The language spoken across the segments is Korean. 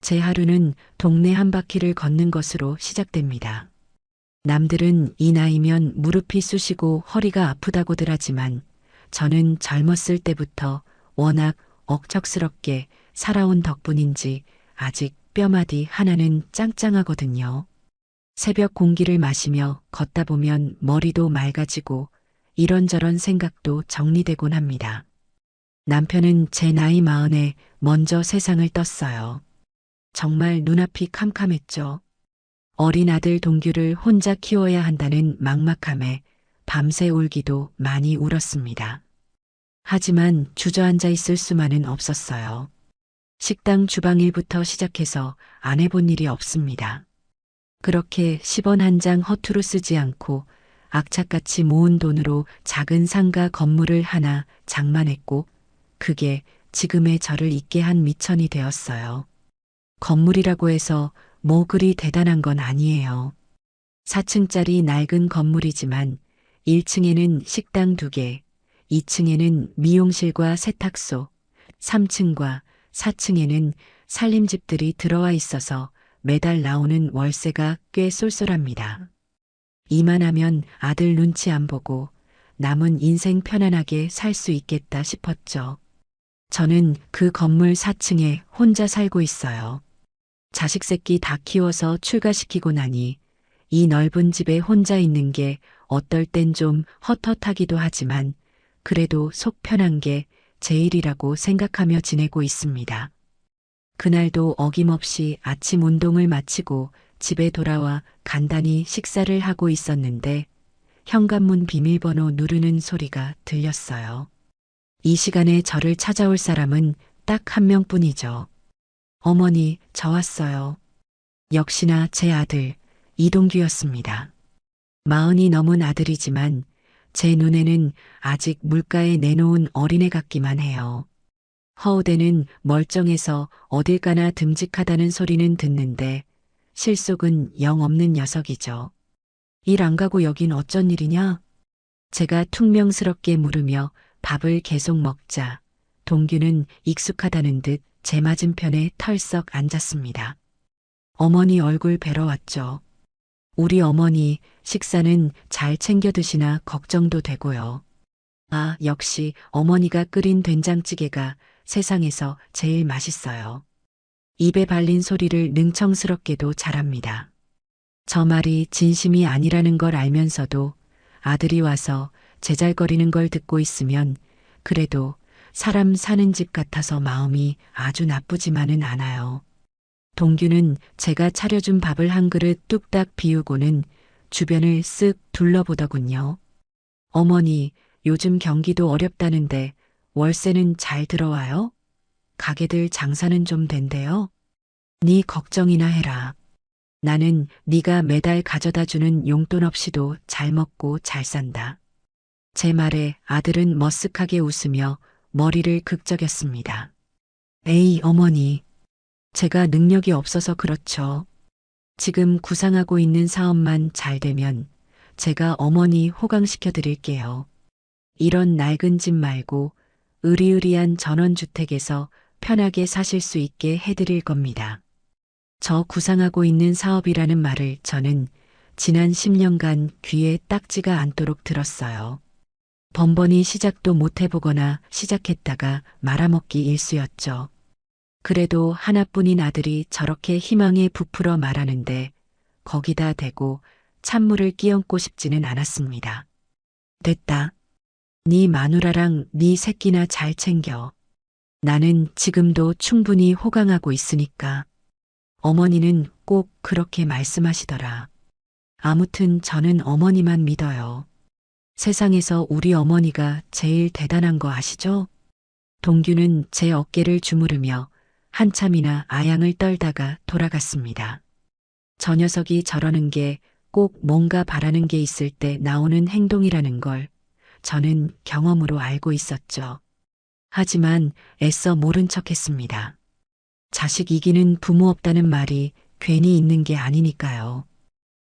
제 하루는 동네 한 바퀴를 걷는 것으로 시작됩니다. 남들은 이 나이면 무릎이 쑤시고 허리가 아프다고들 하지만 저는 젊었을 때부터 워낙 억척스럽게 살아온 덕분인지 아직 뼈마디 하나는 짱짱하거든요. 새벽 공기를 마시며 걷다 보면 머리도 맑아지고 이런저런 생각도 정리되곤 합니다. 남편은 제 나이 마흔에 먼저 세상을 떴어요. 정말 눈앞이 캄캄했죠. 어린 아들 동규를 혼자 키워야 한다는 막막함에 밤새 울기도 많이 울었습니다. 하지만 주저앉아 있을 수만은 없었어요. 식당 주방 일부터 시작해서 안 해본 일이 없습니다. 그렇게 10원 한 장 허투루 쓰지 않고 악착같이 모은 돈으로 작은 상가 건물을 하나 장만했고 그게 지금의 저를 있게 한 미천이 되었어요. 건물이라고 해서 뭐 그리 대단한 건 아니에요. 4층짜리 낡은 건물이지만 1층에는 식당 2개, 2층에는 미용실과 세탁소, 3층과 4층에는 살림집들이 들어와 있어서 매달 나오는 월세가 꽤 쏠쏠합니다. 이만하면 아들 눈치 안 보고 남은 인생 편안하게 살 수 있겠다 싶었죠. 저는 그 건물 4층에 혼자 살고 있어요. 자식 새끼 다 키워서 출가시키고 나니 이 넓은 집에 혼자 있는 게 어떨 땐 좀 헛헛하기도 하지만 그래도 속 편한 게 제일이라고 생각하며 지내고 있습니다. 그날도 어김없이 아침 운동을 마치고 집에 돌아와 간단히 식사를 하고 있었는데 현관문 비밀번호 누르는 소리가 들렸어요. 이 시간에 저를 찾아올 사람은 딱 한 명뿐이죠. 어머니, 저 왔어요. 역시나 제 아들, 이동규였습니다. 40이 넘은 아들이지만 제 눈에는 아직 물가에 내놓은 어린애 같기만 해요. 허우대는 멀쩡해서 어딜 가나 듬직하다는 소리는 듣는데 실속은 영 없는 녀석이죠. 일 안 가고 여긴 어쩐 일이냐? 제가 퉁명스럽게 물으며 밥을 계속 먹자 동규는 익숙하다는 듯 제 맞은편에 털썩 앉았습니다. 어머니 얼굴 뵈러 왔죠. 우리 어머니 식사는 잘 챙겨 드시나 걱정도 되고요. 아, 역시 어머니가 끓인 된장찌개가 세상에서 제일 맛있어요. 입에 발린 소리를 능청스럽게도 잘합니다. 저 말이 진심이 아니라는 걸 알면서도 아들이 와서 제잘거리는 걸 듣고 있으면 그래도 사람 사는 집 같아서 마음이 아주 나쁘지만은 않아요. 동규는 제가 차려준 밥을 한 그릇 뚝딱 비우고는 주변을 쓱 둘러보더군요. 어머니, 요즘 경기도 어렵다는데 월세는 잘 들어와요? 가게들 장사는 좀 된대요? 네 걱정이나 해라. 나는 네가 매달 가져다 주는 용돈 없이도 잘 먹고 잘 산다. 제 말에 아들은 머쓱하게 웃으며 머리를 극적였습니다. 에이, 어머니. 제가 능력이 없어서 그렇죠. 지금 구상하고 있는 사업만 잘 되면 제가 어머니 호강시켜 드릴게요. 이런 낡은 집 말고 으리으리한 전원주택에서 편하게 사실 수 있게 해드릴 겁니다. 저 구상하고 있는 사업이라는 말을 저는 지난 10년간 귀에 딱지가 않도록 들었어요. 번번이 시작도 못 해보거나 시작했다가 말아먹기 일쑤였죠. 그래도 하나뿐인 아들이 저렇게 희망에 부풀어 말하는데 거기다 대고 찬물을 끼얹고 싶지는 않았습니다. 됐다. 네 마누라랑 네 새끼나 잘 챙겨. 나는 지금도 충분히 호강하고 있으니까. 어머니는 꼭 그렇게 말씀하시더라. 아무튼 저는 어머니만 믿어요. 세상에서 우리 어머니가 제일 대단한 거 아시죠? 동규는 제 어깨를 주무르며 한참이나 아양을 떨다가 돌아갔습니다. 저 녀석이 저러는 게 꼭 뭔가 바라는 게 있을 때 나오는 행동이라는 걸 저는 경험으로 알고 있었죠. 하지만 애써 모른 척했습니다. 자식 이기는 부모 없다는 말이 괜히 있는 게 아니니까요.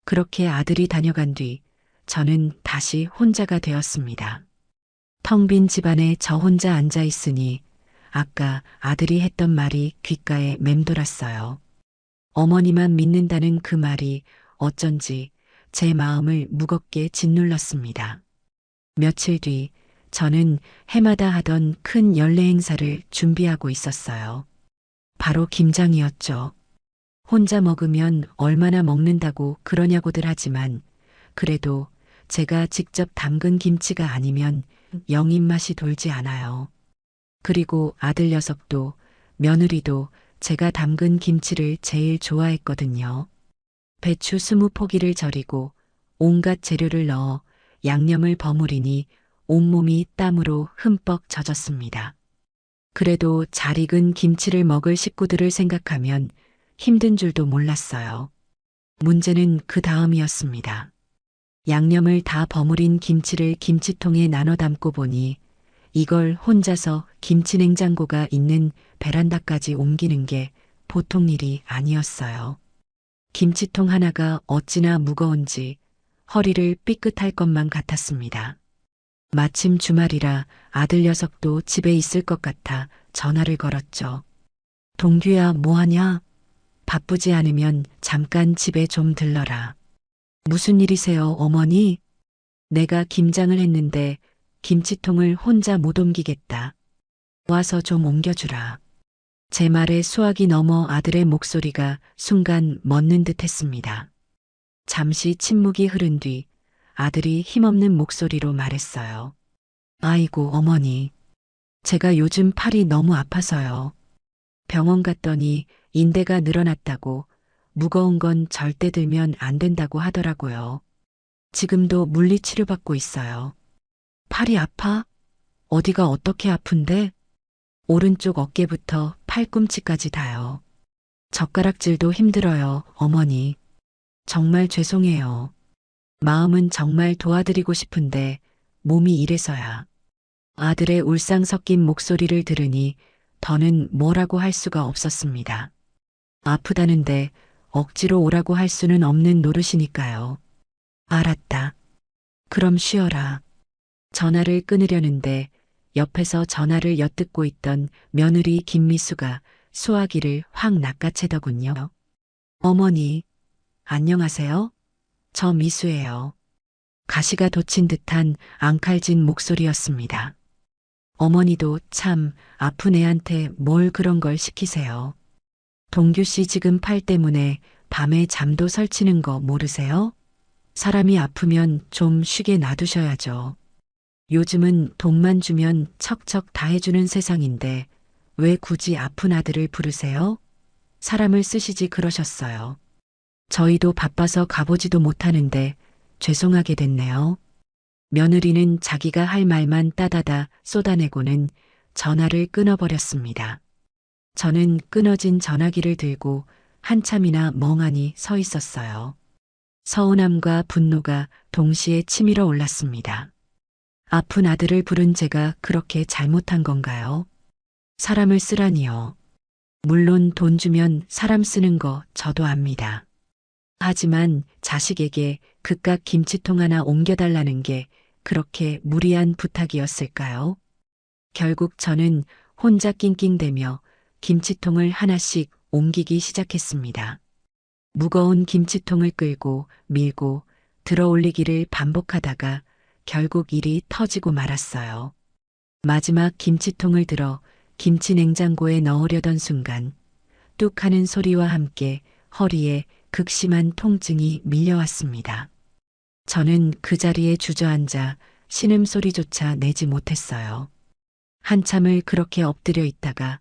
그렇게 아들이 다녀간 뒤 저는 다시 혼자가 되었습니다. 텅 빈 집안에 저 혼자 앉아 있으니 아까 아들이 했던 말이 귓가에 맴돌았어요. 어머니만 믿는다는 그 말이 어쩐지 제 마음을 무겁게 짓눌렀습니다. 며칠 뒤 저는 해마다 하던 큰 연례 행사를 준비하고 있었어요. 바로 김장이었죠. 혼자 먹으면 얼마나 먹는다고 그러냐고들 하지만 그래도 제가 직접 담근 김치가 아니면 영 입맛이 돌지 않아요. 그리고 아들 녀석도 며느리도 제가 담근 김치를 제일 좋아했거든요. 배추 20포기를 절이고 온갖 재료를 넣어 양념을 버무리니 온몸이 땀으로 흠뻑 젖었습니다. 그래도 잘 익은 김치를 먹을 식구들을 생각하면 힘든 줄도 몰랐어요. 문제는 그 다음이었습니다. 양념을 다 버무린 김치를 김치통에 나눠 담고 보니 이걸 혼자서 김치 냉장고가 있는 베란다까지 옮기는 게 보통 일이 아니었어요. 김치통 하나가 어찌나 무거운지 허리를 삐끗할 것만 같았습니다. 마침 주말이라 아들 녀석도 집에 있을 것 같아 전화를 걸었죠. 동규야, 뭐하냐? 바쁘지 않으면 잠깐 집에 좀 들러라. 무슨 일이세요, 어머니? 내가 김장을 했는데 김치통을 혼자 못 옮기겠다. 와서 좀 옮겨주라. 제 말에 수학이 넘어 아들의 목소리가 순간 멎는 듯 했습니다. 잠시 침묵이 흐른 뒤 아들이 힘없는 목소리로 말했어요. 아이고, 어머니. 제가 요즘 팔이 너무 아파서요. 병원 갔더니 인대가 늘어났다고 무거운 건 절대 들면 안 된다고 하더라고요. 지금도 물리치료받고 있어요. 팔이 아파? 어디가 어떻게 아픈데? 오른쪽 어깨부터 팔꿈치까지 다요. 젓가락질도 힘들어요, 어머니. 정말 죄송해요. 마음은 정말 도와드리고 싶은데 몸이 이래서야. 아들의 울상 섞인 목소리를 들으니 더는 뭐라고 할 수가 없었습니다. 아프다는데 억지로 오라고 할 수는 없는 노릇이니까요. 알았다. 그럼 쉬어라. 전화를 끊으려는데 옆에서 전화를 엿듣고 있던 며느리 김미수가 수화기를 확 낚아채더군요. 어머니, 안녕하세요? 저 미수예요. 가시가 돋친 듯한 앙칼진 목소리였습니다. 어머니도 참 아픈 애한테 뭘 그런 걸 시키세요. 동규 씨 지금 팔 때문에 밤에 잠도 설치는 거 모르세요? 사람이 아프면 좀 쉬게 놔두셔야죠. 요즘은 돈만 주면 척척 다 해주는 세상인데 왜 굳이 아픈 아들을 부르세요? 사람을 쓰시지 그러셨어요. 저희도 바빠서 가보지도 못하는데 죄송하게 됐네요. 며느리는 자기가 할 말만 따다다 쏟아내고는 전화를 끊어버렸습니다. 저는 끊어진 전화기를 들고 한참이나 멍하니 서 있었어요. 서운함과 분노가 동시에 치밀어 올랐습니다. 아픈 아들을 부른 제가 그렇게 잘못한 건가요? 사람을 쓰라니요. 물론 돈 주면 사람 쓰는 거 저도 압니다. 하지만 자식에게 그깟 김치통 하나 옮겨달라는 게 그렇게 무리한 부탁이었을까요? 결국 저는 혼자 낑낑대며 김치통을 하나씩 옮기기 시작했습니다. 무거운 김치통을 끌고 밀고 들어 올리기를 반복하다가 결국 일이 터지고 말았어요. 마지막 김치통을 들어 김치 냉장고에 넣으려던 순간 뚝 하는 소리와 함께 허리에 극심한 통증이 밀려왔습니다. 저는 그 자리에 주저앉아 신음소리조차 내지 못했어요. 한참을 그렇게 엎드려 있다가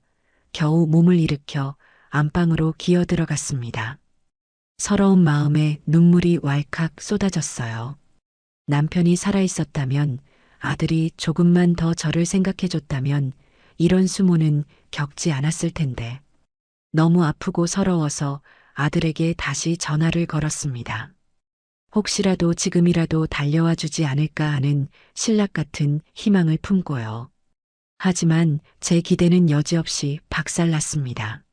겨우 몸을 일으켜 안방으로 기어 들어갔습니다. 서러운 마음에 눈물이 왈칵 쏟아졌어요. 남편이 살아있었다면, 아들이 조금만 더 저를 생각해줬다면 이런 수모는 겪지 않았을 텐데. 너무 아프고 서러워서 아들에게 다시 전화를 걸었습니다. 혹시라도 지금이라도 달려와 주지 않을까 하는 신락 같은 희망을 품고요. 하지만 제 기대는 여지없이 박살났습니다.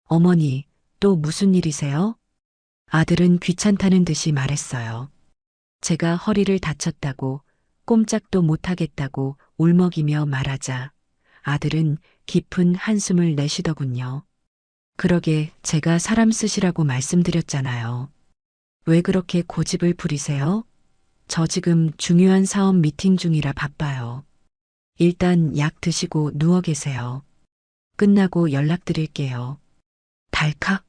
어머니, 또 무슨 일이세요? 아들은 귀찮다는 듯이 말했어요. 제가 허리를 다쳤다고 꼼짝도 못하겠다고 울먹이며 말하자 아들은 깊은 한숨을 내쉬더군요. 그러게 제가 사람 쓰시라고 말씀드렸잖아요. 왜 그렇게 고집을 부리세요? 저 지금 중요한 사업 미팅 중이라 바빠요. 일단 약 드시고 누워 계세요. 끝나고 연락드릴게요. 달칵.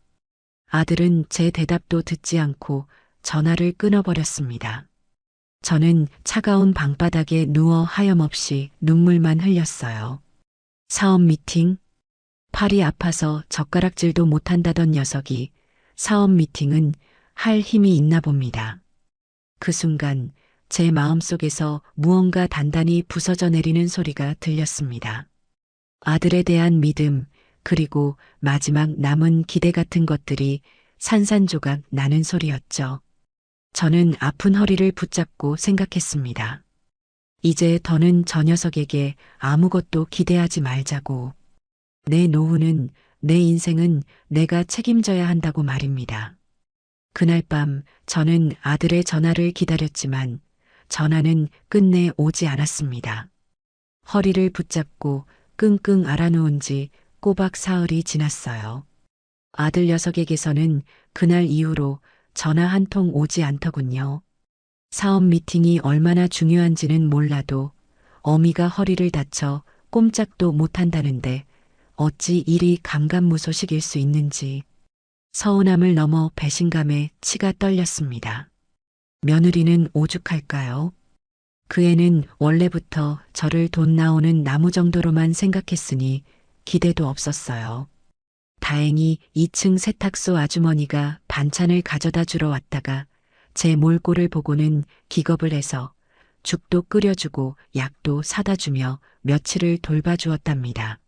아들은 제 대답도 듣지 않고 전화를 끊어버렸습니다. 저는 차가운 방바닥에 누워 하염없이 눈물만 흘렸어요. 사업 미팅? 팔이 아파서 젓가락질도 못한다던 녀석이 사업 미팅은 할 힘이 있나 봅니다. 그 순간 제 마음속에서 무언가 단단히 부서져 내리는 소리가 들렸습니다. 아들에 대한 믿음, 그리고 마지막 남은 기대 같은 것들이 산산조각 나는 소리였죠. 저는 아픈 허리를 붙잡고 생각했습니다. 이제 더는 저 녀석에게 아무것도 기대하지 말자고. 내 노후는, 내 인생은 내가 책임져야 한다고 말입니다. 그날 밤 저는 아들의 전화를 기다렸지만 전화는 끝내 오지 않았습니다. 허리를 붙잡고 끙끙 앓아누운 지 꼬박 사흘이 지났어요. 아들 녀석에게서는 그날 이후로 전화 한 통 오지 않더군요. 사업 미팅이 얼마나 중요한지는 몰라도 어미가 허리를 다쳐 꼼짝도 못한다는데 어찌 일이 감감무소식일 수 있는지 서운함을 넘어 배신감에 치가 떨렸습니다. 며느리는 오죽할까요? 그 애는 원래부터 저를 돈 나오는 나무 정도로만 생각했으니 기대도 없었어요. 다행히 2층 세탁소 아주머니가 반찬을 가져다 주러 왔다가 제 몰골을 보고는 기겁을 해서 죽도 끓여주고 약도 사다 주며 며칠을 돌봐주었답니다.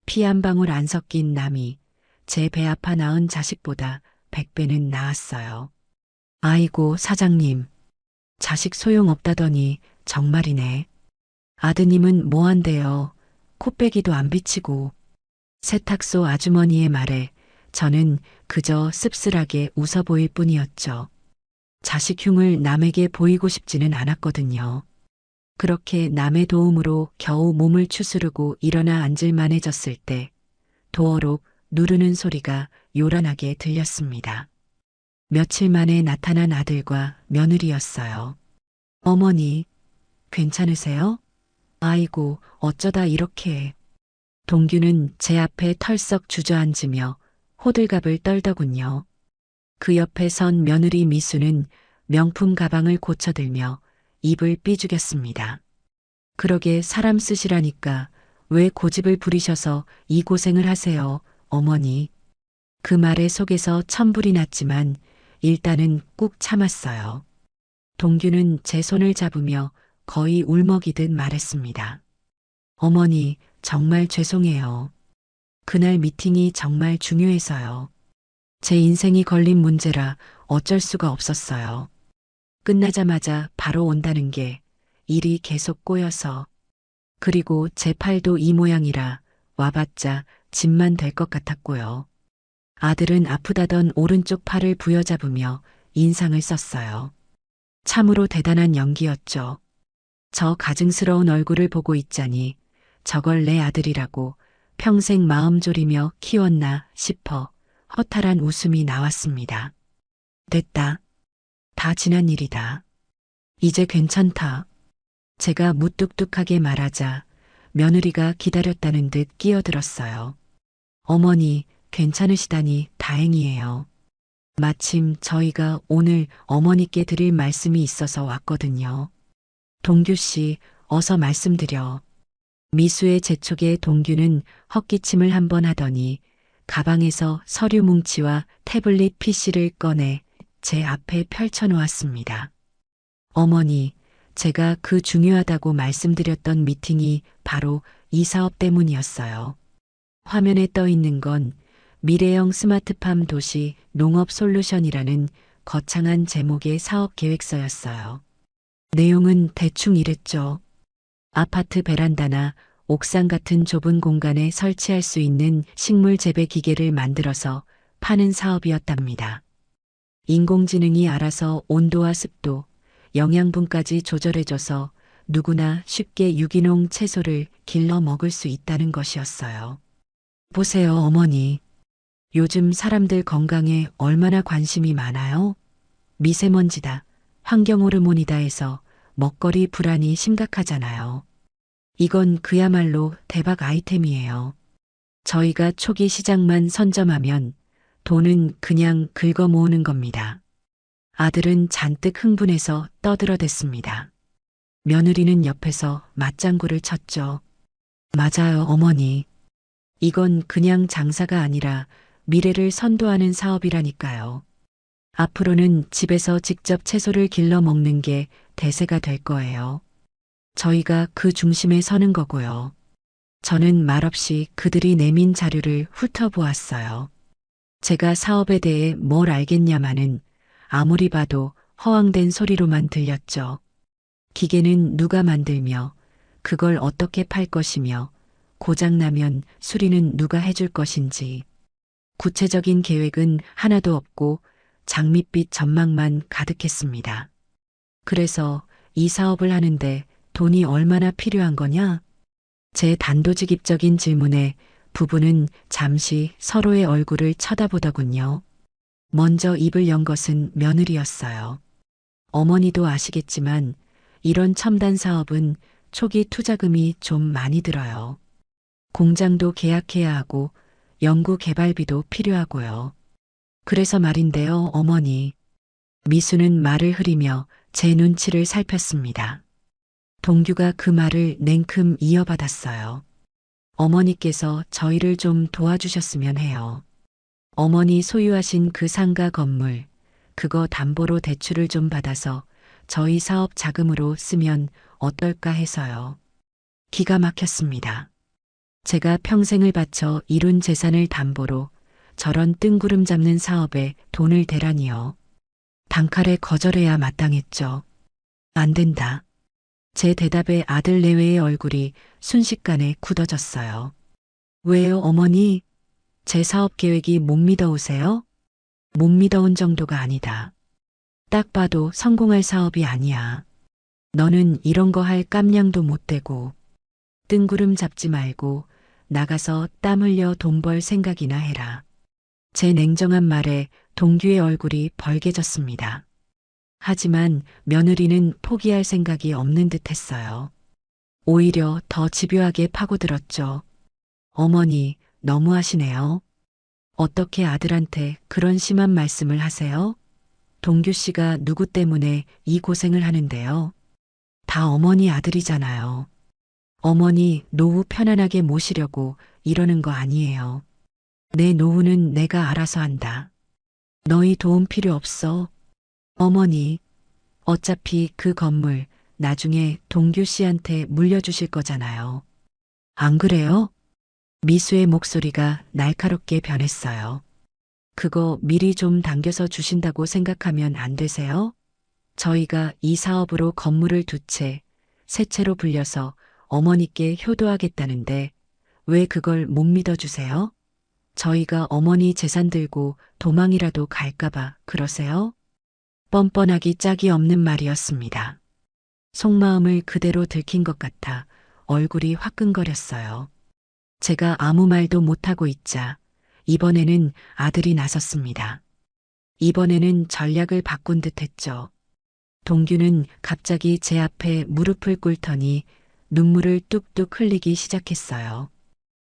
피 한 방울 안 섞인 남이 제 배 아파 낳은 자식보다 100배는 나았어요. 아이고 사장님, 자식 소용없다더니 정말이네. 아드님은 뭐한대요. 코빼기도 안 비치고. 세탁소 아주머니의 말에 저는 그저 씁쓸하게 웃어 보일 뿐이었죠. 자식 흉을 남에게 보이고 싶지는 않았거든요. 그렇게 남의 도움으로 겨우 몸을 추스르고 일어나 앉을 만해졌을 때 도어록 누르는 소리가 요란하게 들렸습니다. 며칠 만에 나타난 아들과 며느리였어요. 어머니, 괜찮으세요? 아이고, 어쩌다 이렇게. 동규는 제 앞에 털썩 주저앉으며 호들갑을 떨더군요. 그 옆에 선 며느리 미수는 명품 가방을 고쳐들며 입을 삐죽였습니다. 그러게 사람 쓰시라니까 왜 고집을 부리셔서 이 고생을 하세요, 어머니. 그 말에 속에서 천불이 났지만 일단은 꾹 참았어요. 동규는 제 손을 잡으며 거의 울먹이듯 말했습니다. 어머니, 정말 죄송해요. 그날 미팅이 정말 중요해서요. 제 인생이 걸린 문제라 어쩔 수가 없었어요. 끝나자마자 바로 온다는 게 일이 계속 꼬여서. 그리고 제 팔도 이 모양이라 와봤자 짐만 될 것 같았고요. 아들은 아프다던 오른쪽 팔을 부여잡으며 인상을 썼어요. 참으로 대단한 연기였죠. 저 가증스러운 얼굴을 보고 있자니 저걸 내 아들이라고 평생 마음 졸이며 키웠나 싶어 허탈한 웃음이 나왔습니다. 됐다. 다 지난 일이다. 이제 괜찮다. 제가 무뚝뚝하게 말하자 며느리가 기다렸다는 듯 끼어들었어요. 어머니, 괜찮으시다니 다행이에요. 마침 저희가 오늘 어머니께 드릴 말씀이 있어서 왔거든요. 동규 씨, 어서 말씀드려. 미수의 재촉에 동규는 헛기침을 한번 하더니 가방에서 서류 뭉치와 태블릿 PC를 꺼내 제 앞에 펼쳐놓았습니다. 어머니, 제가 그 중요하다고 말씀드렸던 미팅이 바로 이 사업 때문이었어요. 화면에 떠 있는 건 미래형 스마트팜 도시 농업 솔루션이라는 거창한 제목의 사업 계획서였어요. 내용은 대충 이랬죠. 아파트 베란다나 옥상 같은 좁은 공간에 설치할 수 있는 식물 재배 기계를 만들어서 파는 사업이었답니다. 인공지능이 알아서 온도와 습도, 영양분까지 조절해줘서 누구나 쉽게 유기농 채소를 길러 먹을 수 있다는 것이었어요. 보세요, 어머니. 요즘 사람들 건강에 얼마나 관심이 많아요? 미세먼지다, 환경호르몬이다 해서 먹거리 불안이 심각하잖아요. 이건 그야말로 대박 아이템이에요. 저희가 초기 시장만 선점하면 돈은 그냥 긁어 모으는 겁니다. 아들은 잔뜩 흥분해서 떠들어댔습니다. 며느리는 옆에서 맞장구를 쳤죠. 맞아요, 어머니. 이건 그냥 장사가 아니라 미래를 선도하는 사업이라니까요. 앞으로는 집에서 직접 채소를 길러 먹는 게 대세가 될 거예요. 저희가 그 중심에 서는 거고요. 저는 말없이 그들이 내민 자료를 훑어보았어요. 제가 사업에 대해 뭘 알겠냐마는 아무리 봐도 허황된 소리로만 들렸죠. 기계는 누가 만들며 그걸 어떻게 팔 것이며 고장나면 수리는 누가 해줄 것인지 구체적인 계획은 하나도 없고 장밋빛 전망만 가득했습니다. 그래서 이 사업을 하는데 돈이 얼마나 필요한 거냐? 제 단도직입적인 질문에 부부는 잠시 서로의 얼굴을 쳐다보더군요. 먼저 입을 연 것은 며느리였어요. 어머니도 아시겠지만 이런 첨단 사업은 초기 투자금이 좀 많이 들어요. 공장도 계약해야 하고 연구 개발비도 필요하고요. 그래서 말인데요, 어머니. 미수는 말을 흐리며 제 눈치를 살폈습니다. 동규가 그 말을 냉큼 이어받았어요. 어머니께서 저희를 좀 도와주셨으면 해요. 어머니 소유하신 그 상가 건물, 그거 담보로 대출을 좀 받아서 저희 사업 자금으로 쓰면 어떨까 해서요. 기가 막혔습니다. 제가 평생을 바쳐 이룬 재산을 담보로 저런 뜬구름 잡는 사업에 돈을 대라니요. 단칼에 거절해야 마땅했죠. 안 된다. 제 대답에 아들 내외의 얼굴이 순식간에 굳어졌어요. 왜요, 어머니? 제 사업 계획이 못 믿어오세요? 못 믿어온 정도가 아니다. 딱 봐도 성공할 사업이 아니야. 너는 이런 거 할 깜냥도 못 되고 뜬구름 잡지 말고 나가서 땀 흘려 돈 벌 생각이나 해라. 제 냉정한 말에 동규의 얼굴이 벌개졌습니다. 하지만 며느리는 포기할 생각이 없는 듯 했어요. 오히려 더 집요하게 파고들었죠. 어머니, 너무하시네요. 어떻게 아들한테 그런 심한 말씀을 하세요? 동규 씨가 누구 때문에 이 고생을 하는데요? 다 어머니 아들이잖아요. 어머니 노후 편안하게 모시려고 이러는 거 아니에요. 내 노후는 내가 알아서 한다. 너희 도움 필요 없어. 어머니, 어차피 그 건물 나중에 동규 씨한테 물려주실 거잖아요. 안 그래요? 미수의 목소리가 날카롭게 변했어요. 그거 미리 좀 당겨서 주신다고 생각하면 안 되세요? 저희가 이 사업으로 건물을 두 채, 세 채로 불려서 어머니께 효도하겠다는데 왜 그걸 못 믿어주세요? 저희가 어머니 재산 들고 도망이라도 갈까봐 그러세요? 뻔뻔하기 짝이 없는 말이었습니다. 속마음을 그대로 들킨 것 같아 얼굴이 화끈거렸어요. 제가 아무 말도 못하고 있자 이번에는 아들이 나섰습니다. 이번에는 전략을 바꾼 듯 했죠. 동규는 갑자기 제 앞에 무릎을 꿇더니 눈물을 뚝뚝 흘리기 시작했어요.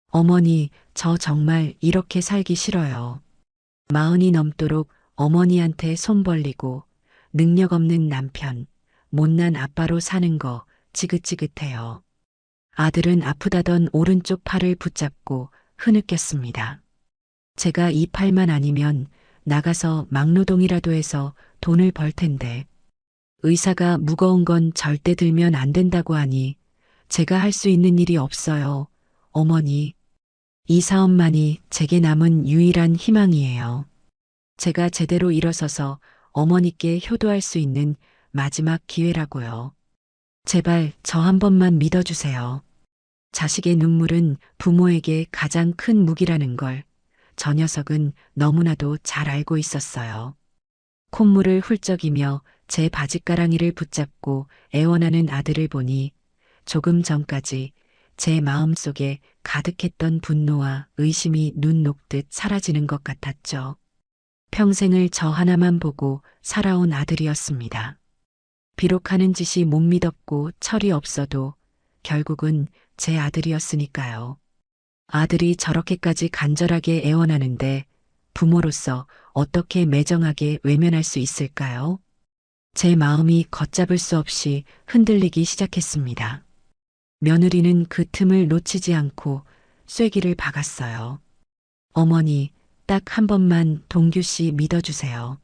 어머니, 저 정말 이렇게 살기 싫어요. 40이 넘도록 어머니한테 손 벌리고 능력 없는 남편, 못난 아빠로 사는 거 지긋지긋해요. 아들은 아프다던 오른쪽 팔을 붙잡고 흐느꼈습니다. 제가 이 팔만 아니면 나가서 막노동이라도 해서 돈을 벌 텐데 의사가 무거운 건 절대 들면 안 된다고 하니 제가 할 수 있는 일이 없어요. 어머니, 이 사업만이 제게 남은 유일한 희망이에요. 제가 제대로 일어서서 어머니께 효도할 수 있는 마지막 기회라고요. 제발 저 한 번만 믿어주세요. 자식의 눈물은 부모에게 가장 큰 무기라는 걸 저 녀석은 너무나도 잘 알고 있었어요. 콧물을 훌쩍이며 제 바짓가랑이를 붙잡고 애원하는 아들을 보니 조금 전까지 제 마음속에 가득했던 분노와 의심이 눈 녹듯 사라지는 것 같았죠. 평생을 저 하나만 보고 살아온 아들이었습니다. 비록 하는 짓이 못 믿었고 철이 없어도 결국은 제 아들이었으니까요. 아들이 저렇게까지 간절하게 애원하는데 부모로서 어떻게 매정하게 외면할 수 있을까요? 제 마음이 걷잡을 수 없이 흔들리기 시작했습니다. 며느리는 그 틈을 놓치지 않고 쐐기를 박았어요. 어머니, 딱 한 번만 동규 씨 믿어주세요.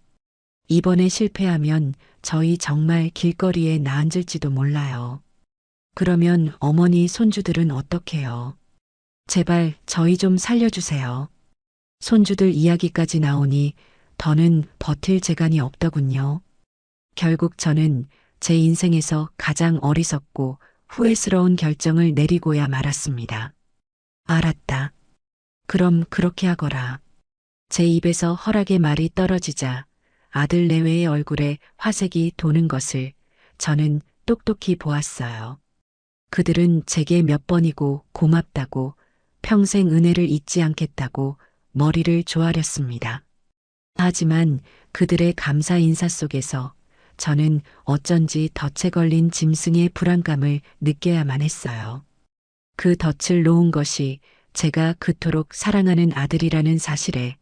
이번에 실패하면 저희 정말 길거리에 나앉을지도 몰라요. 그러면 어머니 손주들은 어떡해요? 제발 저희 좀 살려주세요. 손주들 이야기까지 나오니 더는 버틸 재간이 없더군요. 결국 저는 제 인생에서 가장 어리석고 후회스러운 결정을 내리고야 말았습니다. 알았다. 그럼 그렇게 하거라. 제 입에서 허락의 말이 떨어지자 아들 내외의 얼굴에 화색이 도는 것을 저는 똑똑히 보았어요. 그들은 제게 몇 번이고 고맙다고 평생 은혜를 잊지 않겠다고 머리를 조아렸습니다. 하지만 그들의 감사 인사 속에서 저는 어쩐지 덫에 걸린 짐승의 불안감을 느껴야만 했어요. 그 덫을 놓은 것이 제가 그토록 사랑하는 아들이라는 사실에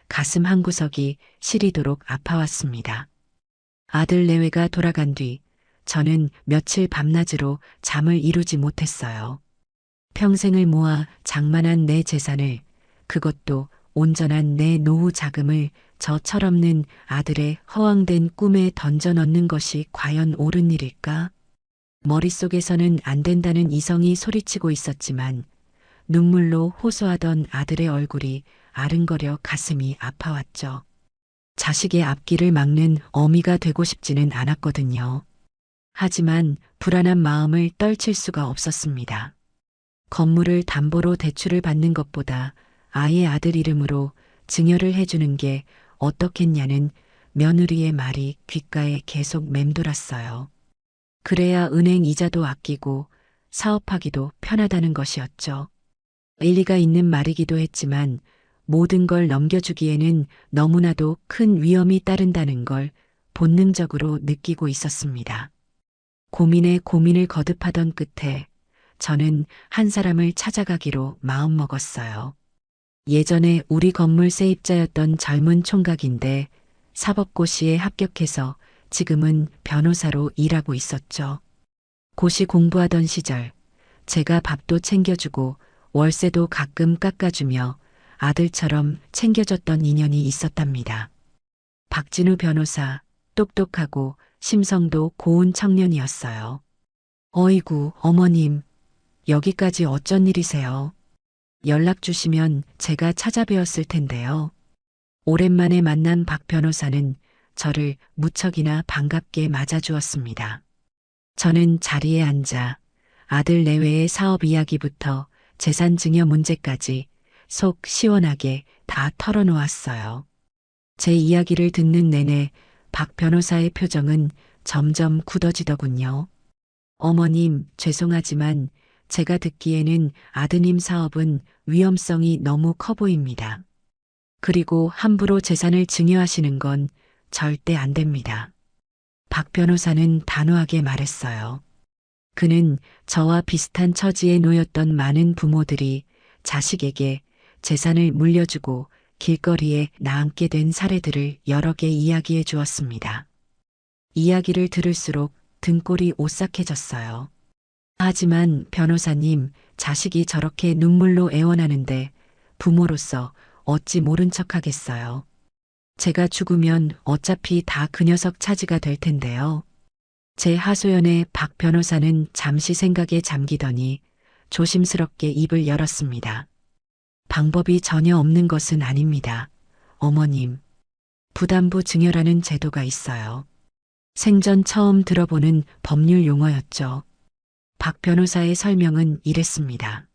가슴 한구석이 시리도록 아파왔습니다. 아들 내외가 돌아간 뒤 저는 며칠 밤낮으로 잠을 이루지 못했어요. 평생을 모아 장만한 내 재산을, 그것도 온전한 내 노후 자금을 저 철없는 아들의 허황된 꿈에 던져 넣는 것이 과연 옳은 일일까? 머릿속에서는 안 된다는 이성이 소리치고 있었지만 눈물로 호소하던 아들의 얼굴이 아른거려 가슴이 아파왔죠. 자식의 앞길을 막는 어미가 되고 싶지는 않았거든요. 하지만 불안한 마음을 떨칠 수가 없었습니다. 건물을 담보로 대출을 받는 것보다 아이의 아들 이름으로 증여를 해주는 게 어떻겠냐는 며느리의 말이 귓가에 계속 맴돌았어요. 그래야 은행 이자도 아끼고 사업하기도 편하다는 것이었죠. 일리가 있는 말이기도 했지만 모든 걸 넘겨주기에는 너무나도 큰 위험이 따른다는 걸 본능적으로 느끼고 있었습니다. 고민에 고민을 거듭하던 끝에 저는 한 사람을 찾아가기로 마음먹었어요. 예전에 우리 건물 세입자였던 젊은 총각인데 사법고시에 합격해서 지금은 변호사로 일하고 있었죠. 고시 공부하던 시절 제가 밥도 챙겨주고 월세도 가끔 깎아주며 아들처럼 챙겨줬던 인연이 있었답니다. 박진우 변호사, 똑똑하고 심성도 고운 청년이었어요. 어이구, 어머님, 여기까지 어쩐 일이세요? 연락 주시면 제가 찾아뵈었을 텐데요. 오랜만에 만난 박 변호사는 저를 무척이나 반갑게 맞아주었습니다. 저는 자리에 앉아 아들 내외의 사업 이야기부터 재산 증여 문제까지 속 시원하게 다 털어놓았어요. 제 이야기를 듣는 내내 박 변호사의 표정은 점점 굳어지더군요. 어머님, 죄송하지만 제가 듣기에는 아드님 사업은 위험성이 너무 커 보입니다. 그리고 함부로 재산을 증여하시는 건 절대 안 됩니다. 박 변호사는 단호하게 말했어요. 그는 저와 비슷한 처지에 놓였던 많은 부모들이 자식에게 재산을 물려주고 길거리에 나앉게 된 사례들을 여러 개 이야기해 주었습니다. 이야기를 들을수록 등골이 오싹해졌어요. 하지만 변호사님, 자식이 저렇게 눈물로 애원하는데 부모로서 어찌 모른 척 하겠어요. 제가 죽으면 어차피 다 그 녀석 차지가 될 텐데요. 제 하소연에 박 변호사는 잠시 생각에 잠기더니 조심스럽게 입을 열었습니다. 방법이 전혀 없는 것은 아닙니다. 어머님, 부담부 증여라는 제도가 있어요. 생전 처음 들어보는 법률 용어였죠. 박 변호사의 설명은 이랬습니다.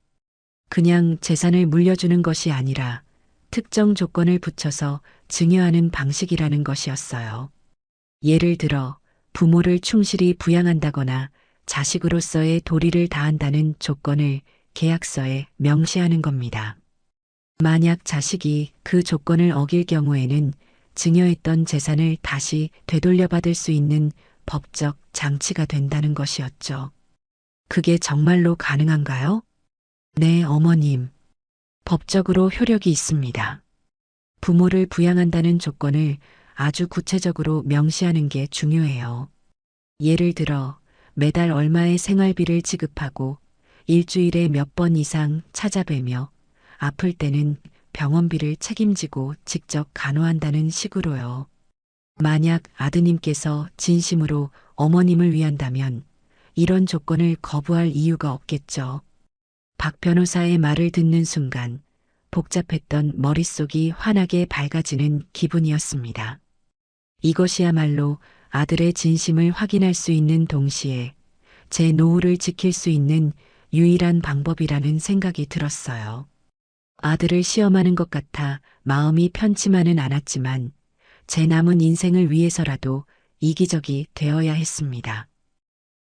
그냥 재산을 물려주는 것이 아니라 특정 조건을 붙여서 증여하는 방식이라는 것이었어요. 예를 들어 부모를 충실히 부양한다거나 자식으로서의 도리를 다한다는 조건을 계약서에 명시하는 겁니다. 만약 자식이 그 조건을 어길 경우에는 증여했던 재산을 다시 되돌려받을 수 있는 법적 장치가 된다는 것이었죠. 그게 정말로 가능한가요? 네, 어머님. 법적으로 효력이 있습니다. 부모를 부양한다는 조건을 아주 구체적으로 명시하는 게 중요해요. 예를 들어 매달 얼마의 생활비를 지급하고 일주일에 몇 번 이상 찾아뵈며 아플 때는 병원비를 책임지고 직접 간호한다는 식으로요. 만약 아드님께서 진심으로 어머님을 위한다면 이런 조건을 거부할 이유가 없겠죠. 박 변호사의 말을 듣는 순간 복잡했던 머릿속이 환하게 밝아지는 기분이었습니다. 이것이야말로 아들의 진심을 확인할 수 있는 동시에 제 노후를 지킬 수 있는 유일한 방법이라는 생각이 들었어요. 아들을 시험하는 것 같아 마음이 편치만은 않았지만 제 남은 인생을 위해서라도 이기적이 되어야 했습니다.